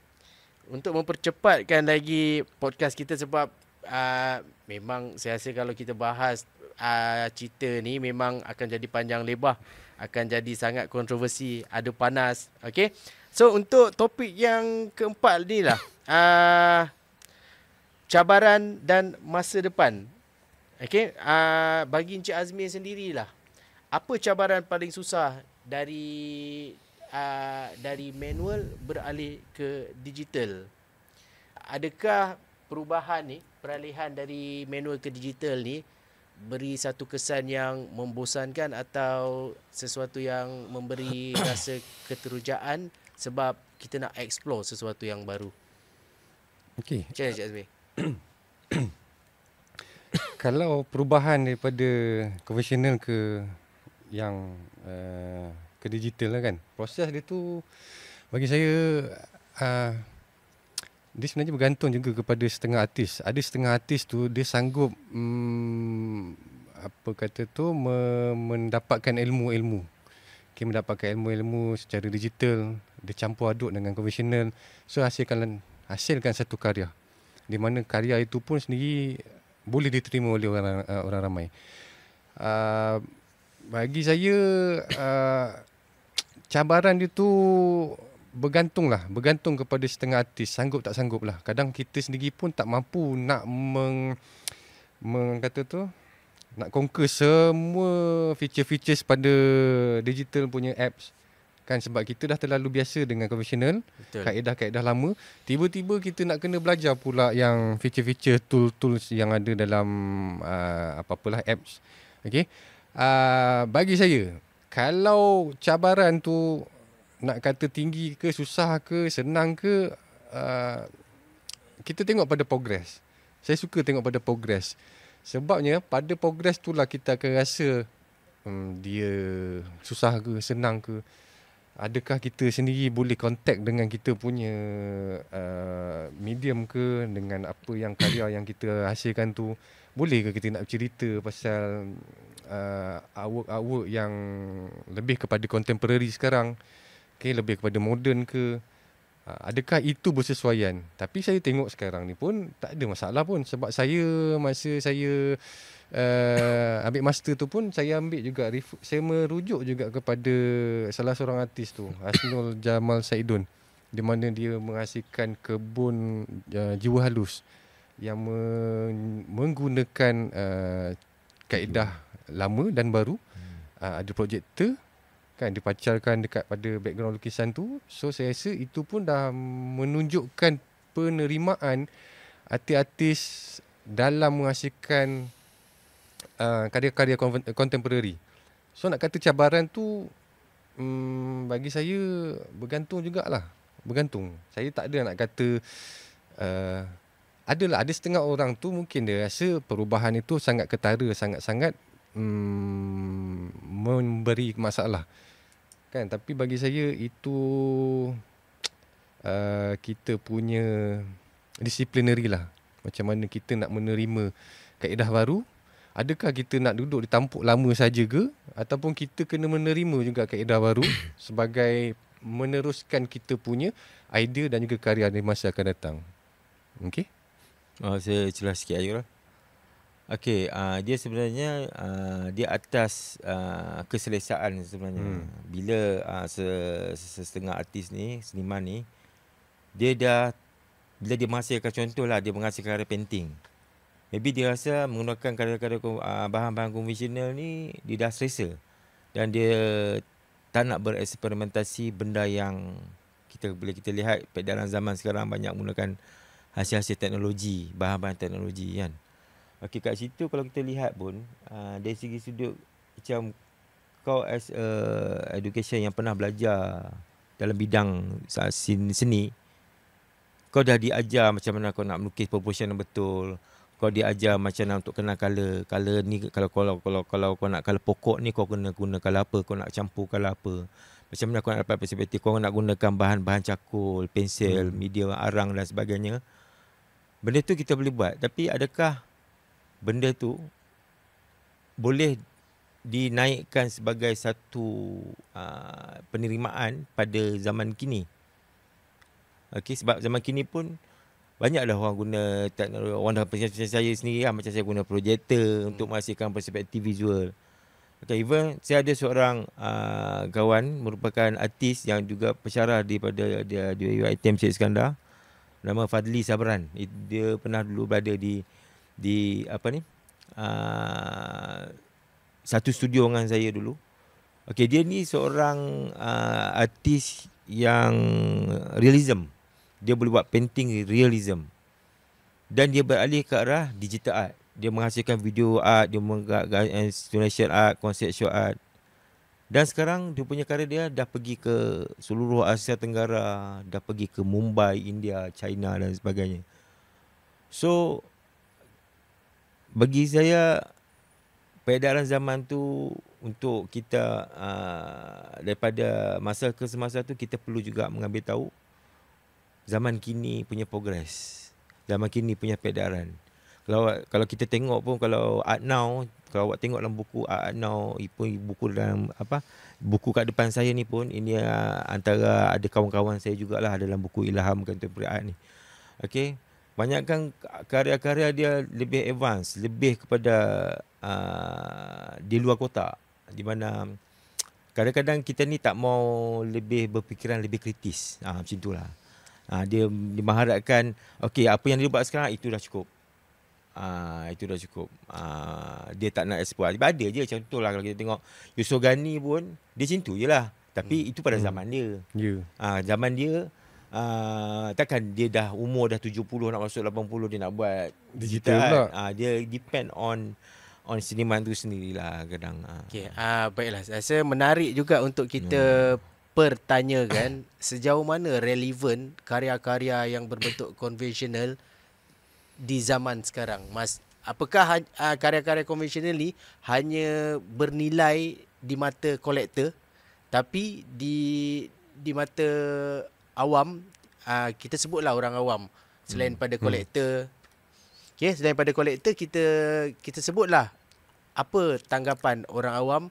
Untuk mempercepatkan lagi podcast kita sebab memang saya rasa kalau kita bahas cerita ni memang akan jadi panjang lebar, akan jadi sangat kontroversi, ada panas. Okey. So untuk topik yang keempat ni lah, cabaran dan masa depan. Okey, bagi Encik Azmi sendirilah, apa cabaran paling susah dari manual beralih ke digital? Adakah perubahan ni, peralihan dari manual ke digital ni beri satu kesan yang membosankan atau sesuatu yang memberi rasa keterujaan sebab kita nak explore sesuatu yang baru? Okey. Macam mana Cik Azmi? Kalau perubahan daripada konvensional ke yang ke digital lah kan, proses dia tu bagi saya dia sebenarnya bergantung juga kepada setengah artis. Ada setengah artis tu dia sanggup mendapatkan ilmu-ilmu. Okay, mendapatkan ilmu-ilmu secara digital, dia campur aduk dengan konvensional, so hasilkan satu karya di mana karya itu pun sendiri boleh diterima oleh orang ramai. Bagi saya cabaran dia tu bergantung kepada setengah artis, sanggup tak sanggup lah. Kadang kita sendiri pun tak mampu nak nak conquer semua feature-features pada digital punya apps kan, sebab kita dah terlalu biasa dengan konvensional, kaedah-kaedah lama. Tiba-tiba kita nak kena belajar pula yang feature-feature tools yang ada dalam apa-apalah apps. Okey. Bagi saya, kalau cabaran tu nak kata tinggi ke, susah ke, senang ke, kita tengok pada progress. Saya suka tengok pada progress. Sebabnya pada progress tu lah kita akan rasa dia susah ke, senang ke. Adakah kita sendiri boleh contact dengan kita punya medium ke, dengan apa yang karya yang kita hasilkan tu. Boleh ke kita nak cerita pasal artwork yang lebih kepada contemporary sekarang, okay, lebih kepada moden ke. Adakah itu bersesuaian? Tapi saya tengok sekarang ni pun tak ada masalah pun. Sebab masa saya ambil master tu pun saya ambil juga, saya merujuk juga kepada salah seorang artis tu, Hasnul Jamal Saidun, di mana dia menghasilkan kebun jiwa halus yang menggunakan kaedah lama dan baru. Ada projektor, kan, dipacarkan dekat pada background lukisan tu. So saya rasa itu pun dah menunjukkan penerimaan artis-artis dalam menghasilkan karya-karya contemporary. So nak kata cabaran tu bagi saya bergantung jugalah. Bergantung. Saya tak ada nak kata ada setengah orang tu mungkin dia rasa perubahan itu sangat ketara, sangat-sangat memberi masalah. Kan, tapi bagi saya itu kita punya disciplinary lah. Macam mana kita nak menerima kaedah baru. Adakah kita nak duduk di tampuk lama saja ke, ataupun kita kena menerima juga kaedah baru sebagai meneruskan kita punya idea dan juga karya di masa akan datang. Okey? Saya jelas sikit aja lah. Okey, dia sebenarnya dia atas keselesaan sebenarnya. Bila setengah artis ni, seniman ni, bila dia menghasilkan, contohlah dia menghasilkan karya painting. Maybe dia rasa menggunakan karya-karya bahan-bahan konvensional ni dia dah selesa. Dan dia tak nak bereksperimentasi benda yang bila kita lihat dalam zaman sekarang banyak menggunakan hasil-hasil teknologi, bahan-bahan teknologi kan. Okey, kat situ kalau kita lihat pun dari segi sudut macam kau as education yang pernah belajar dalam bidang seni, kau dah diajar macam mana kau nak melukis proportion yang betul. Kau diajar macam mana untuk kenal color. Color ni kalau kau nak color pokok ni kau kena guna color apa, kau nak campur color apa. Macam mana kau nak dapat perspektif, kau nak gunakan bahan-bahan cakul, pensel, media arang dan sebagainya. Benda tu kita boleh buat, tapi adakah benda tu boleh dinaikkan sebagai satu penerimaan pada zaman kini? Okey, sebab zaman kini pun banyaklah orang guna teknologi. Orang dah macam saya sendiri lah, macam saya guna projector untuk menghasilkan perspektif visual. Okay, even saya ada seorang kawan merupakan artis yang juga pensyarah daripada dia UiTM Syed Iskandar, nama Fadli Sabran. Dia pernah dulu berada di apa ni, satu studio dengan saya dulu. Okay, dia ni seorang artis yang realism. Dia boleh buat painting realism. Dan dia beralih ke arah digital art. Dia menghasilkan video art, dia menghasilkan installation art, conceptual art. Dan sekarang dia punya karya dia dah pergi ke seluruh Asia Tenggara, dah pergi ke Mumbai, India, China dan sebagainya. So bagi saya peredaran zaman tu untuk kita daripada masa ke semasa tu kita perlu juga mengambil tahu zaman kini punya progres, zaman kini punya peredaran. Kalau kita tengok pun, kalau Art Now, kalau awak tengok dalam buku Art Now, buku dalam buku kat depan saya ni pun, ini antara ada kawan-kawan saya jugalah dalam buku Ilham Contemporary Art ni. Okey, banyakkan karya-karya dia lebih advance, lebih kepada di luar kotak, di mana kadang-kadang kita ni tak mau lebih berfikiran lebih kritis. Macam itulah. Dia mengharapkan okey, apa yang dia buat sekarang itu dah cukup. Itu dah cukup. Dia tak nak explore. Ada je contohlah kalau kita tengok Yusof Ghani pun dia macam tu je lah. Tapi itu pada zaman dia. Zaman dia takkan dia dah umur dah 70 nak masuk 80 dia nak buat digital pula. Dia depend on seniman tu sendirilah kadang. Okey, baiklah. Saya rasa menarik juga untuk kita pertanyakan sejauh mana relevan karya-karya yang berbentuk konvensional di zaman sekarang. Apakah karya-karya konvensional ni hanya bernilai di mata kolektor, tapi di mata awam, kita sebutlah orang awam, selain pada kolektor. Okey, selain pada kolektor, kita sebutlah apa tanggapan orang awam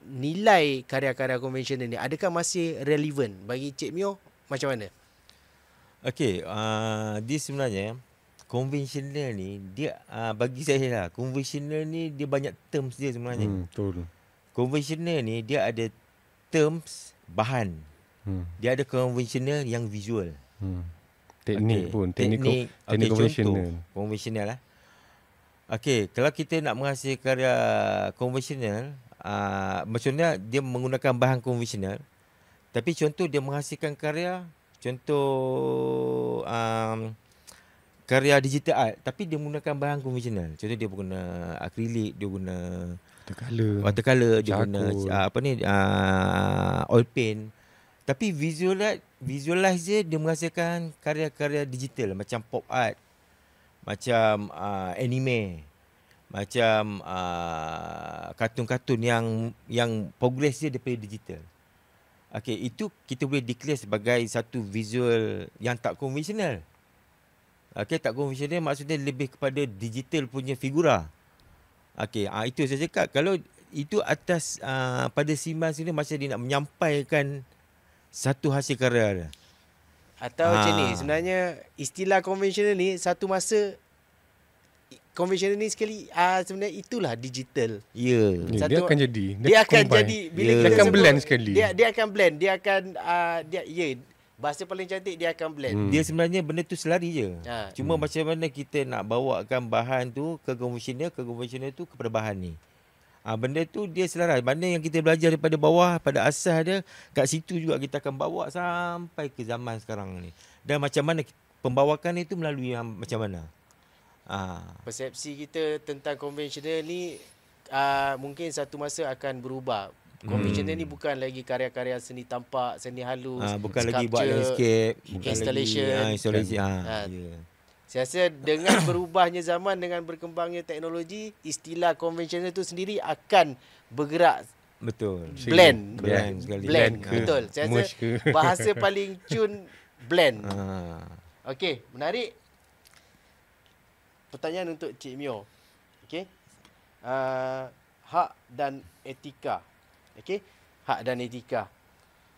nilai karya-karya konvensional ni, adakah masih relevan bagi Cik Mio? Macam mana? Okey, dia sebenarnya konvensional ni dia bagi saya lah, konvensional ni dia banyak terms dia sebenarnya. Betul. Konvensional ni dia ada terms bahan. Dia ada konvensional yang visual. Teknik pun, teknik konvensional lah. Okey, kalau kita nak menghasilkan karya konvensional, maksudnya dia menggunakan bahan konvensional, tapi contoh dia menghasilkan karya, contoh karya digital art, tapi dia menggunakan bahan konvensional. Contoh dia guna akrilik, dia guna watercolor, dia guna oil paint. Tapi visualize dia menghasilkan karya-karya digital macam pop art, macam anime, macam kartun-kartun yang progress dia daripada digital. Okey, itu kita boleh declare sebagai satu visual yang tak konvensional. Okey, tak konvensional maksudnya lebih kepada digital punya figura. Okey, itu saya cakap. Kalau itu atas pada Siman sini masa dia nak menyampaikan satu hasil karya dia. Atau macam ni, sebenarnya istilah konvensional ni satu masa konvensional ni sekali sebenarnya itulah digital. Ya. Yeah. Dia akan jadi. Dia akan jadi bila dia akan blend sekali. Dia akan blend, dia akan bahasa paling cantik dia akan blend. Dia sebenarnya benda tu selari je. Cuma macam mana kita nak bawakan bahan tu ke konvensional tu kepada bahan ni. Benda tu dia selaras. Mana yang kita belajar daripada bawah, pada asas dia, kat situ juga kita akan bawa sampai ke zaman sekarang ni. Dan macam mana pembawakan itu melalui yang macam mana. Persepsi kita tentang konvensional ni mungkin satu masa akan berubah. Konvensional ni bukan lagi karya-karya seni tampak, seni halus, bukan lagi buat landscape, installation. Saya rasa dengan berubahnya zaman, dengan berkembangnya teknologi, istilah konvensional itu sendiri akan bergerak. Betul. Blend sekali. Betul. Saya rasa bahasa paling cun blend. Okey, menarik. Pertanyaan untuk Cik Mio. Okey. Hak dan etika. Okey. Hak dan etika.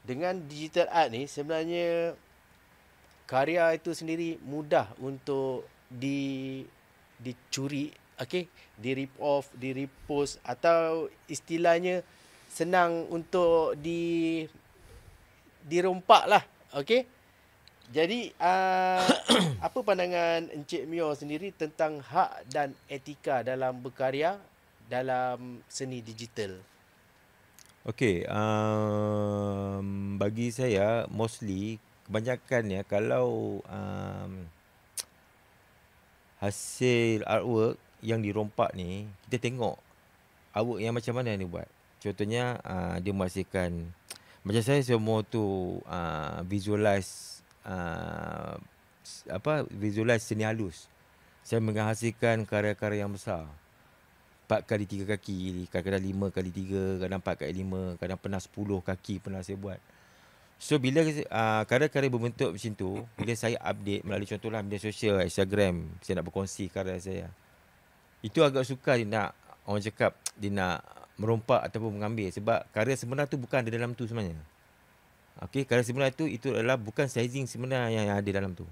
Dengan digital art ni sebenarnya karya itu sendiri mudah untuk dicuri, okey, di rip off, di repost, atau istilahnya senang untuk dirompak lah, okey. Jadi apa pandangan Encik Mio sendiri tentang hak dan etika dalam berkarya dalam seni digital? Okey, bagi saya mostly kebanyakan kalau hasil artwork yang dirompak ni, kita tengok artwork yang macam mana dia buat. Contohnya dia menghasilkan, macam saya semua tu visualize seni halus. Saya menghasilkan karya-karya yang besar, 4x3 kaki, kadang-kadang 5x3, kadang 4x5, kadang pernah 10 kaki pernah saya buat. So bila karya-karya berbentuk macam tu, bila saya update melalui contohlah media sosial, Instagram, saya nak berkongsi karya saya, itu agak sukar dia nak, orang cakap, dia nak merompak ataupun mengambil. Sebab karya sebenar tu bukan ada dalam tu sebenarnya. Okey, karya sebenar tu itu adalah bukan sizing sebenar yang ada dalam tu.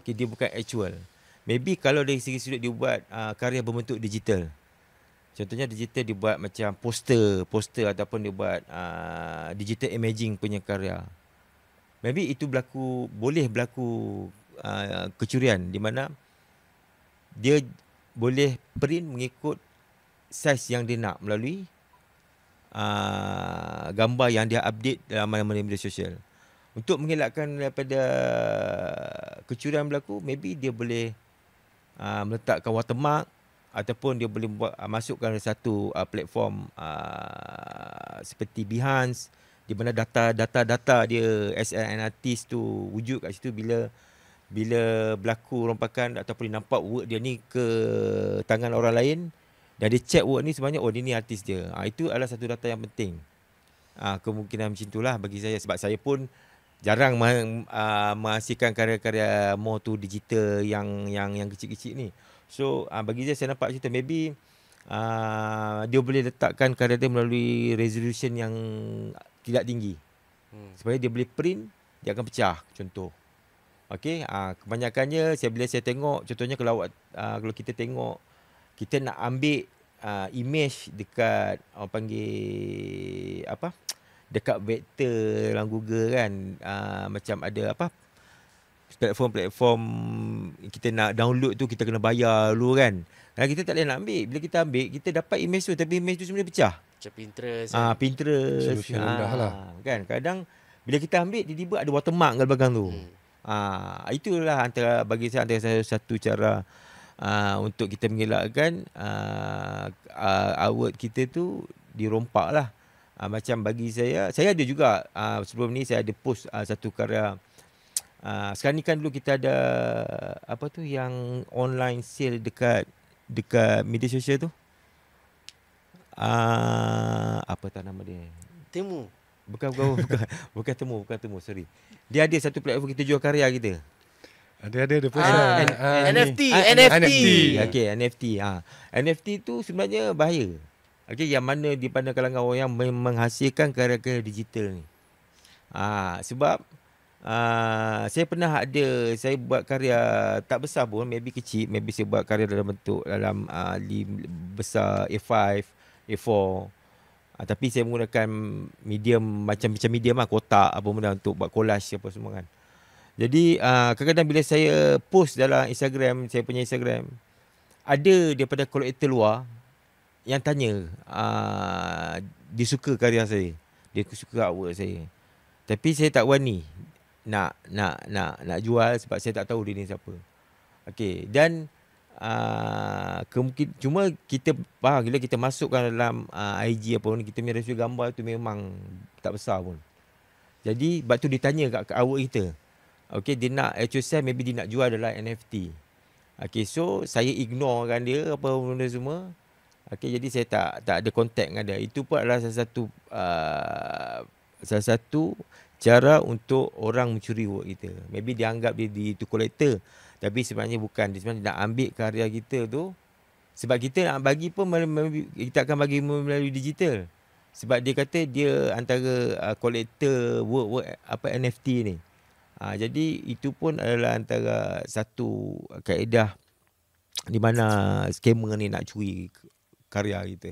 Okey, dia bukan actual. Maybe kalau dari segi sudut dia buat karya berbentuk digital. Contohnya digital dia buat macam poster ataupun dia buat digital imaging punya karya. Maybe itu boleh berlaku kecurian di mana dia boleh print mengikut saiz yang dia nak melalui gambar yang dia update dalam mana-mana media sosial. Untuk mengelakkan daripada kecurian berlaku, maybe dia boleh meletakkan watermark ataupun dia boleh masukkan satu platform seperti Behance, di mana data dia as an artist tu wujud kat situ bila berlaku rompakan ataupun nampak work dia ni ke tangan orang lain dan dia check work ni sebenarnya dia ni artis dia. Itu adalah satu data yang penting. Kemungkinan macam itulah bagi saya, sebab saya pun jarang menghasilkan karya-karya more tu digital yang kecil-kecil ni. So bagi saya nampak macam tu, maybe dia boleh letakkan karya dia melalui resolution yang tidak tinggi. Supaya dia boleh print, dia akan pecah, contoh. Okey, kebanyakannya bila saya tengok, contohnya kalau kita tengok, kita nak ambil image dekat orang panggil dekat vektor dalam Google kan, macam ada platform kita nak download tu kita kena bayar dulu kan. Dan kita tak boleh nak ambil. Bila kita ambil, kita dapat image tu tapi image tu sebenarnya pecah. Macam Pinterest. Pinterest. Solution rendah lah. Kan kadang bila kita ambil tiba-tiba ada watermark kat belakang tu. Itulah bagi saya antara satu cara untuk kita mengelakkan artwork kita tu dirompak lah. Macam bagi saya ada juga sebelum ni saya ada post satu karya. Sekarang ni kan dulu kita ada apa tu yang online sale dekat media sosial tu. Apa tak nama dia? Temu. Bukan Temu, sorry. Dia ada satu platform kita jual karya kita. Ada post NFT. Okey, NFT. NFT tu sebenarnya bahaya. Okey, yang mana di pada kalangan orang yang menghasilkan karya-karya digital ni. Sebab saya pernah saya buat karya tak besar pun, maybe kecil, maybe saya buat karya dalam bentuk besar A5, A4. Tapi saya menggunakan medium macam medium lah, kotak apa benda untuk buat collage apa semua kan. Jadi kadang-kadang bila saya post dalam Instagram, saya punya Instagram, ada daripada kolektor luar yang tanya dia suka karya saya, dia suka artwork saya. Tapi saya tak berani nak jual sebab saya tak tahu dia ni siapa. Okey, dan cuma kita faham bila kita masukkan dalam IG apa pun, kita punya ratio gambar tu memang tak besar pun. Jadi sebab tu dia tanya kat artwork kita. Okey, dia nak HSL, maybe dia nak jual adalah NFT. Okey, so saya ignorekan dia apa benda semua. Okey, jadi saya tak ada contact dengan dia. Itu pun adalah salah satu cara untuk orang mencuri work kita. Maybe dia anggap dia itu collector, tapi sebenarnya bukan. Dia sebenarnya nak ambil karya kita tu. Sebab kita nak bagi pun kita akan bagi melalui digital. Sebab dia kata dia antara collector work NFT ni. Jadi itu pun adalah antara satu kaedah di mana scammer ni nak curi karya kita.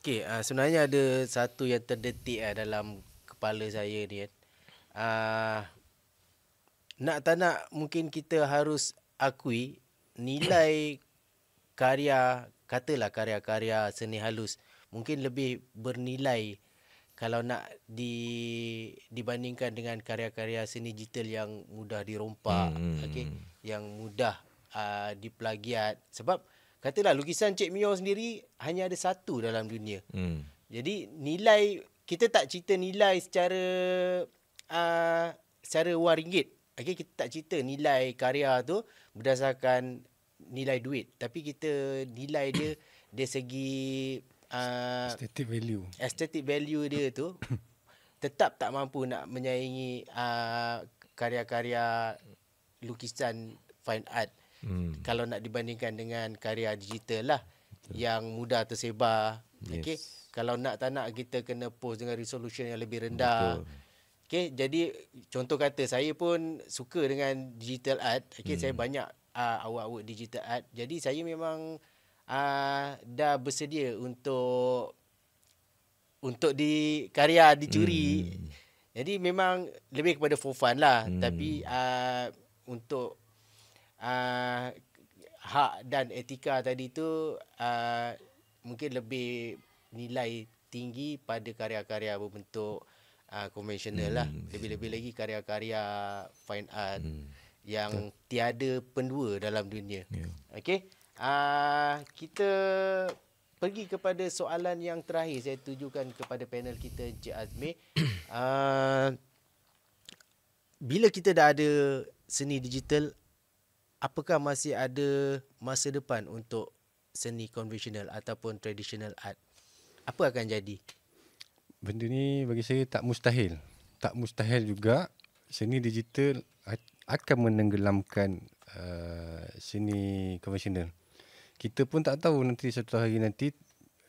Okey, sebenarnya ada satu yang terdetik dalam kepala saya ni kan. Nak tak nak mungkin kita harus akui nilai katalah karya-karya seni halus mungkin lebih bernilai kalau nak dibandingkan dengan karya-karya seni digital yang mudah dirompak, okey, yang mudah diplagiat. Sebab katalah lukisan Cik Mio sendiri hanya ada satu dalam dunia. Jadi nilai, kita tak cerita nilai secara wang ringgit. Okay, kita tak cerita nilai karya tu berdasarkan nilai duit. Tapi kita nilai dia dari segi aesthetic value dia tu tetap tak mampu nak menyaingi karya-karya lukisan fine art. Kalau nak dibandingkan dengan karya digital lah. Betul. Yang mudah tersebar. Yes. Okay. Kalau nak tak nak kita kena post dengan resolution yang lebih rendah. Okay, jadi contoh kata saya pun suka dengan digital art. Okay, saya banyak awak-awak digital art. Jadi saya memang dah bersedia untuk karya dicuri. Jadi memang lebih kepada for fun lah. Tapi untuk hak dan etika tadi tu mungkin lebih nilai tinggi pada karya-karya berbentuk konvensional lah. Lebih-lebih lagi karya-karya fine art yang tiada pendua dalam dunia. Okey. Kita pergi kepada soalan yang terakhir saya tujukan kepada panel kita, Encik Azmi. Bila kita dah ada seni digital, apakah masih ada masa depan untuk seni konvensional ataupun traditional art? Apa akan jadi? Benda ni bagi saya tak mustahil. Tak mustahil juga seni digital akan menenggelamkan seni konvensional. Kita pun tak tahu nanti satu hari nanti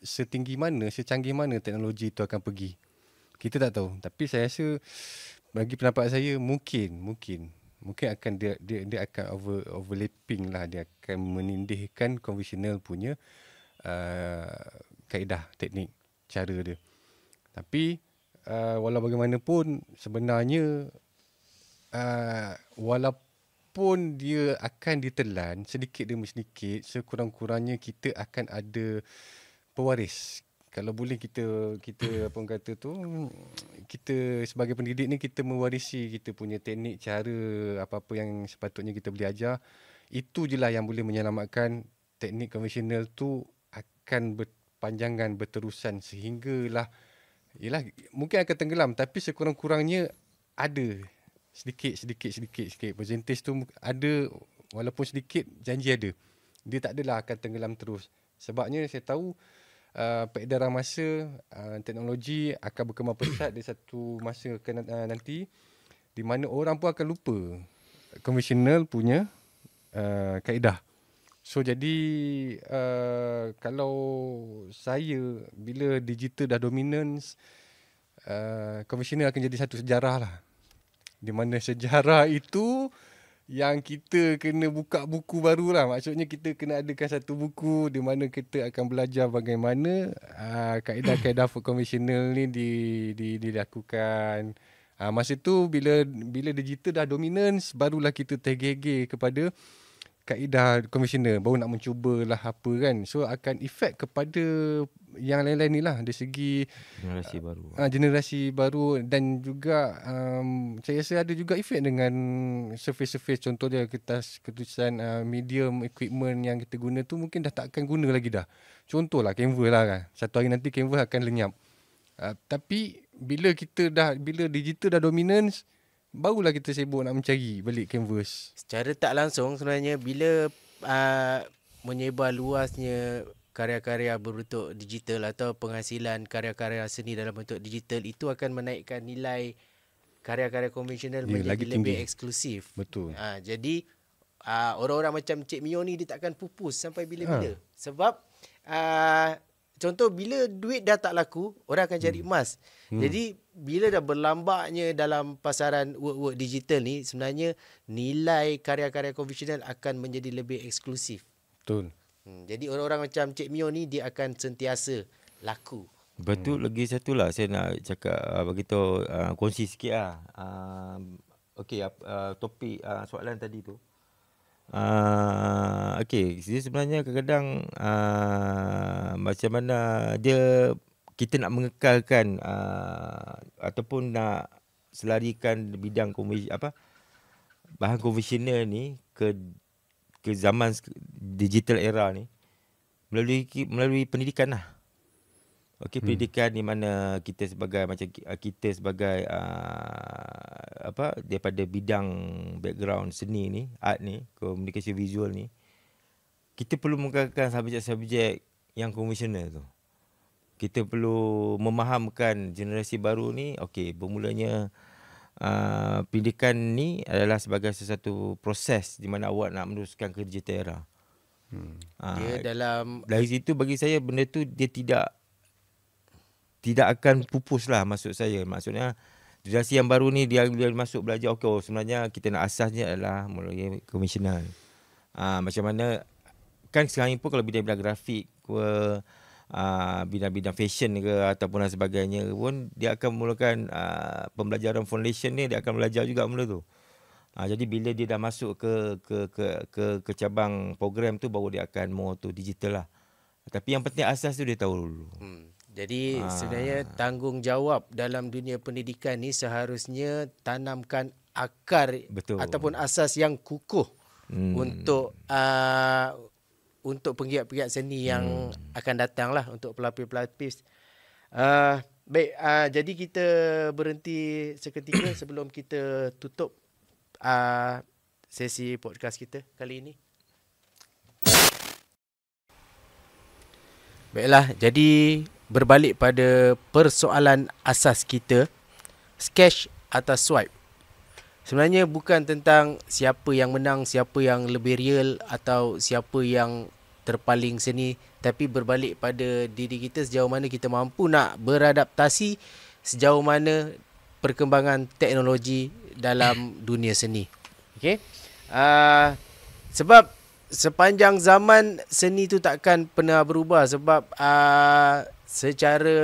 setinggi mana, secanggih mana teknologi itu akan pergi. Kita tak tahu. Tapi saya rasa bagi pendapat saya mungkin akan dia akan overlapping lah, dia akan menindihkan konvensional punya kaedah, teknik, cara dia. Tapi walau bagaimanapun sebenarnya walaupun dia akan ditelan sedikit demi sedikit, sekurang-kurangnya kita akan ada pewaris. Kalau boleh kita apa orang kata tu, kita sebagai pendidik ni kita mewarisi kita punya teknik, cara, apa-apa yang sepatutnya kita boleh ajar. Itu je lah yang boleh menyelamatkan teknik konvensional tu akan berpanjangan, berterusan sehinggalah, yelah, mungkin akan tenggelam tapi sekurang-kurangnya ada sedikit. Percentage tu ada, walaupun sedikit, janji ada. Dia tak adalah akan tenggelam terus. Sebabnya saya tahu peredaran masa, teknologi akan berkembang pesat di satu masa nanti di mana orang pun akan lupa konvensional punya kaedah. So jadi kalau saya, bila digital dah dominance, konvensional akan jadi satu sejarah lah. Di mana sejarah itu yang kita kena buka buku baru lah. Maksudnya kita kena adakan satu buku di mana kita akan belajar bagaimana kaedah-kaedah konvensional ni dilakukan. Masa tu bila digital dah dominance, barulah kita tergege kepada kaedah konvensional, baru nak mencubalah apa kan. So akan efek kepada yang lain-lain ni lah, dari segi generasi baru dan juga saya rasa ada juga efek dengan surface contohnya kertas ketulisan, medium equipment yang kita guna tu mungkin dah tak akan guna lagi dah. Contohlah Canva lah kan, satu hari nanti Canva akan lenyap. Tapi bila digital dah dominance, barulah kita sibuk nak mencari balik canvas. Secara tak langsung sebenarnya bila menyebar luasnya karya-karya berbentuk digital atau penghasilan karya-karya seni dalam bentuk digital, itu akan menaikkan nilai karya-karya konvensional menjadi lebih eksklusif. Betul. Jadi orang-orang macam Cik Mio ni dia takkan pupus sampai bila-bila. Sebab contoh bila duit dah tak laku, orang akan cari emas. Jadi bila dah berlambaknya dalam pasaran work digital ni, sebenarnya nilai karya-karya konvensional akan menjadi lebih eksklusif. Betul. Jadi orang-orang macam Cik Mio ni dia akan sentiasa laku. Betul. Lagi satu lah saya nak cakap, beritahu, kongsi sikit lah. Okey, topik soalan tadi tu. Okey, sebenarnya kadang-kadang macam mana kita nak mengekalkan ataupun nak selarikan bidang bahan konvensional ni ke zaman digital era ni melalui pendidikan lah. Okey, pendidikan di mana kita sebagai daripada bidang background seni ni, art ni, komunikasi visual ni, kita perlu mengekalkan subjek-subjek yang konvensional tu. Kita perlu memahamkan generasi baru ni, okey, bermulanya pendidikan ni adalah sebagai sesuatu proses di mana awak nak meneruskan ke digital era. Dia dari situ bagi saya benda tu dia tidak akan pupus lah, maksud saya. Maksudnya generasi yang baru ni dia masuk belajar, sebenarnya kita nak asasnya adalah melalui konvensional. Macam mana kan sekarang ni pun kalau bidang-bidang grafik bidang-bidang fashion ke ataupun sebagainya pun, dia akan memulakan pembelajaran foundation ni, dia akan belajar juga benda tu. Jadi bila dia dah masuk ke cabang program tu, baru dia akan more to digital lah. Tapi yang penting asas tu dia tahu dulu. Jadi sebenarnya tanggungjawab dalam dunia pendidikan ni seharusnya tanamkan akar. Betul. Ataupun asas yang kukuh untuk penggiat-penggiat seni yang akan datang lah, untuk pelapis-pelapis. Baik, jadi kita berhenti seketika sebelum kita tutup sesi podcast kita kali ini. Baiklah, jadi berbalik pada persoalan asas kita, sketch atau swipe. Sebenarnya bukan tentang siapa yang menang, siapa yang lebih real atau siapa yang terpaling seni, tapi berbalik pada diri kita, sejauh mana kita mampu nak beradaptasi, sejauh mana perkembangan teknologi dalam dunia seni. Okey. Sebab sepanjang zaman seni tu takkan pernah berubah, sebab secara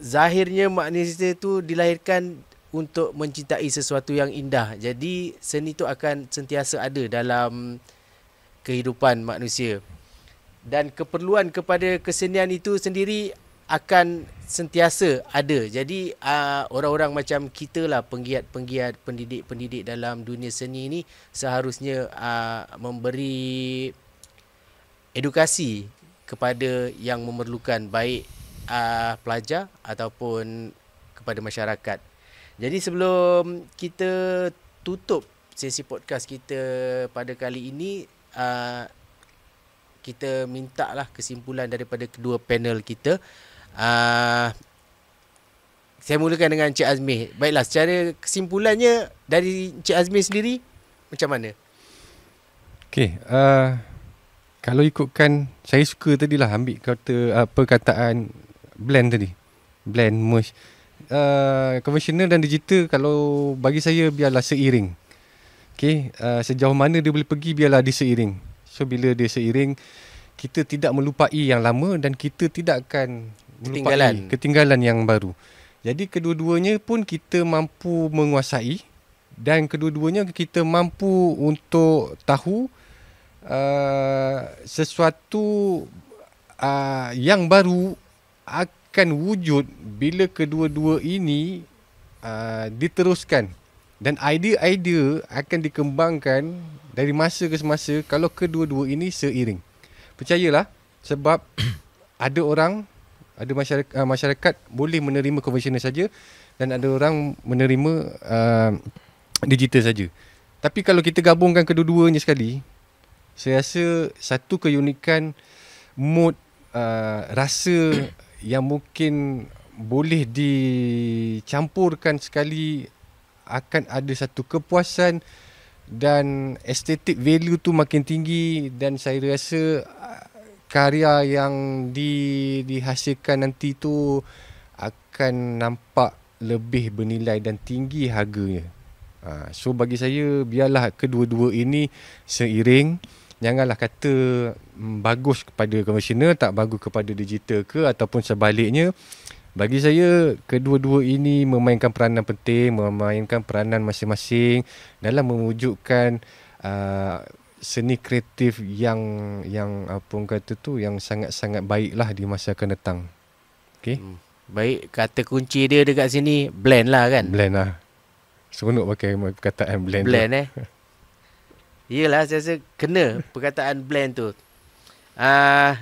zahirnya manusia tu dilahirkan untuk mencintai sesuatu yang indah. Jadi seni tu akan sentiasa ada dalam kehidupan manusia. Dan keperluan kepada kesenian itu sendiri akan sentiasa ada. Jadi orang-orang macam kita lah, penggiat-penggiat, pendidik-pendidik dalam dunia seni ni seharusnya memberi edukasi kepada yang memerlukan, baik pelajar ataupun kepada masyarakat. Jadi sebelum kita tutup sesi podcast kita pada kali ini, kita minta lah kesimpulan daripada kedua panel kita. Saya mulakan dengan Encik Azmi. Baiklah, secara kesimpulannya dari Encik Azmi sendiri, macam mana? Okey, kalau ikutkan, saya suka tadilah ambil perkataan blend tadi. Blend, merge. Konvensional dan digital, kalau bagi saya biarlah seiring. Okey, sejauh mana dia boleh pergi, biarlah dia seiring. So bila dia seiring, kita tidak melupai yang lama dan kita tidak akan ketinggalan yang baru. Jadi kedua-duanya pun kita mampu menguasai dan kedua-duanya kita mampu untuk tahu sesuatu yang baru akan wujud bila kedua-dua ini diteruskan, dan idea-idea akan dikembangkan dari masa ke semasa kalau kedua-dua ini seiring. Percayalah, sebab ada masyarakat boleh menerima konvensional saja dan ada orang menerima digital saja. Tapi kalau kita gabungkan kedua-duanya sekali, saya rasa satu keunikan mood, rasa yang mungkin boleh dicampurkan sekali, akan ada satu kepuasan dan estetik value tu makin tinggi, dan saya rasa karya yang dihasilkan nanti tu akan nampak lebih bernilai dan tinggi harganya. So bagi saya, biarlah kedua-dua ini seiring. Janganlah kata bagus kepada konvensional, tak bagus kepada digital ke, ataupun sebaliknya. Bagi saya, kedua-dua ini memainkan peranan penting, memainkan peranan masing-masing dalam mewujudkan seni kreatif yang apa orang kata tu, yang sangat-sangat baiklah di masa akan datang. Okey. Baik, kata kunci dia dekat sini blend lah kan? Blend lah. Seronok pakai perkataan blend. Blend Yelah, saya rasa kena perkataan blend tu.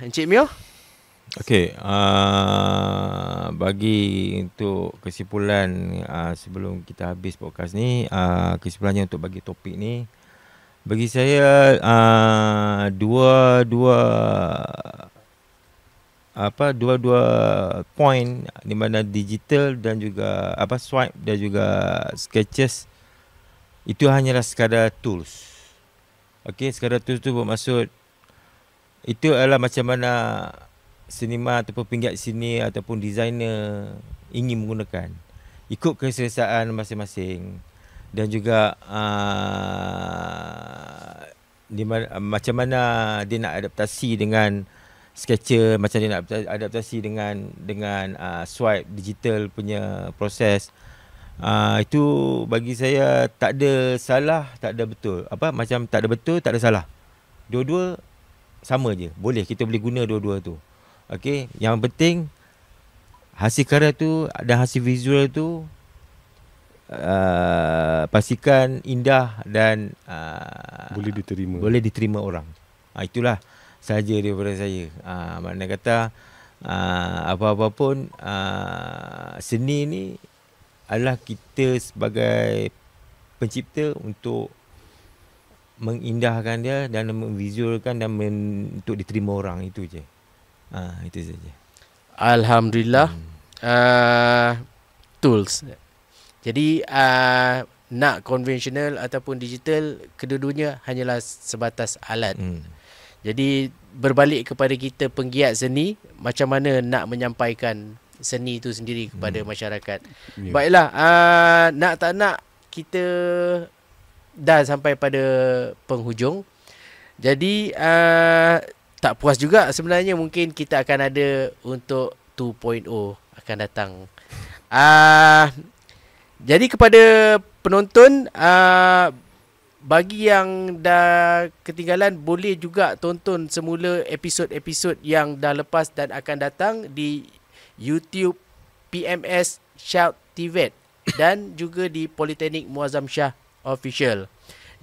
Encik Mio? Okey, bagi untuk kesimpulan sebelum kita habis podcast ni, kesimpulannya untuk bagi topik ni, bagi saya dua point di mana digital dan juga swipe dan juga sketches itu hanyalah sekadar tools. Okey, sekadar tools tu bermaksud itu adalah macam mana seniman ataupun penggiat seni ataupun designer ingin menggunakan, ikut keselesaan masing-masing, dan juga macam mana dia nak adaptasi dengan Sketcher, macam dia nak adaptasi dengan swipe digital punya proses. Itu bagi saya tak ada salah, tak ada betul. Macam tak ada betul, tak ada salah. Dua-dua sama je. Boleh, kita boleh guna dua-dua tu. Okey, yang penting hasil karya tu dan hasil visual tu pastikan indah dan boleh diterima orang. Itulah sahaja daripada saya. Makna kata apa-apa pun seni ni adalah kita sebagai pencipta untuk mengindahkan dia dan memvisualkan dan untuk diterima orang. Itu je. Itu saja. Alhamdulillah. Tools. Jadi nak konvensional ataupun digital, kedua-duanya hanyalah sebatas alat. Jadi berbalik kepada kita penggiat seni, macam mana nak menyampaikan seni itu sendiri kepada masyarakat. Baiklah, nak tak nak kita dah sampai pada penghujung. Jadi tak puas juga sebenarnya, mungkin kita akan ada untuk 2.0 akan datang. Jadi kepada penonton, bagi yang dah ketinggalan, boleh juga tonton semula episod-episod yang dah lepas dan akan datang di YouTube PMS Shout TVET dan juga di Politeknik Muazzam Shah Official.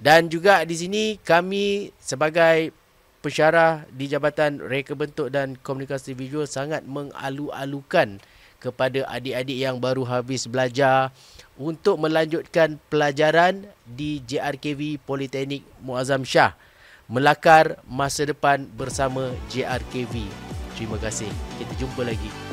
Dan juga di sini kami sebagai pensyarah di Jabatan Reka Bentuk dan Komunikasi Visual sangat mengalu-alukan kepada adik-adik yang baru habis belajar untuk melanjutkan pelajaran di JRKV Politeknik Muazzam Shah, melakar masa depan bersama JRKV. Terima kasih. Kita jumpa lagi.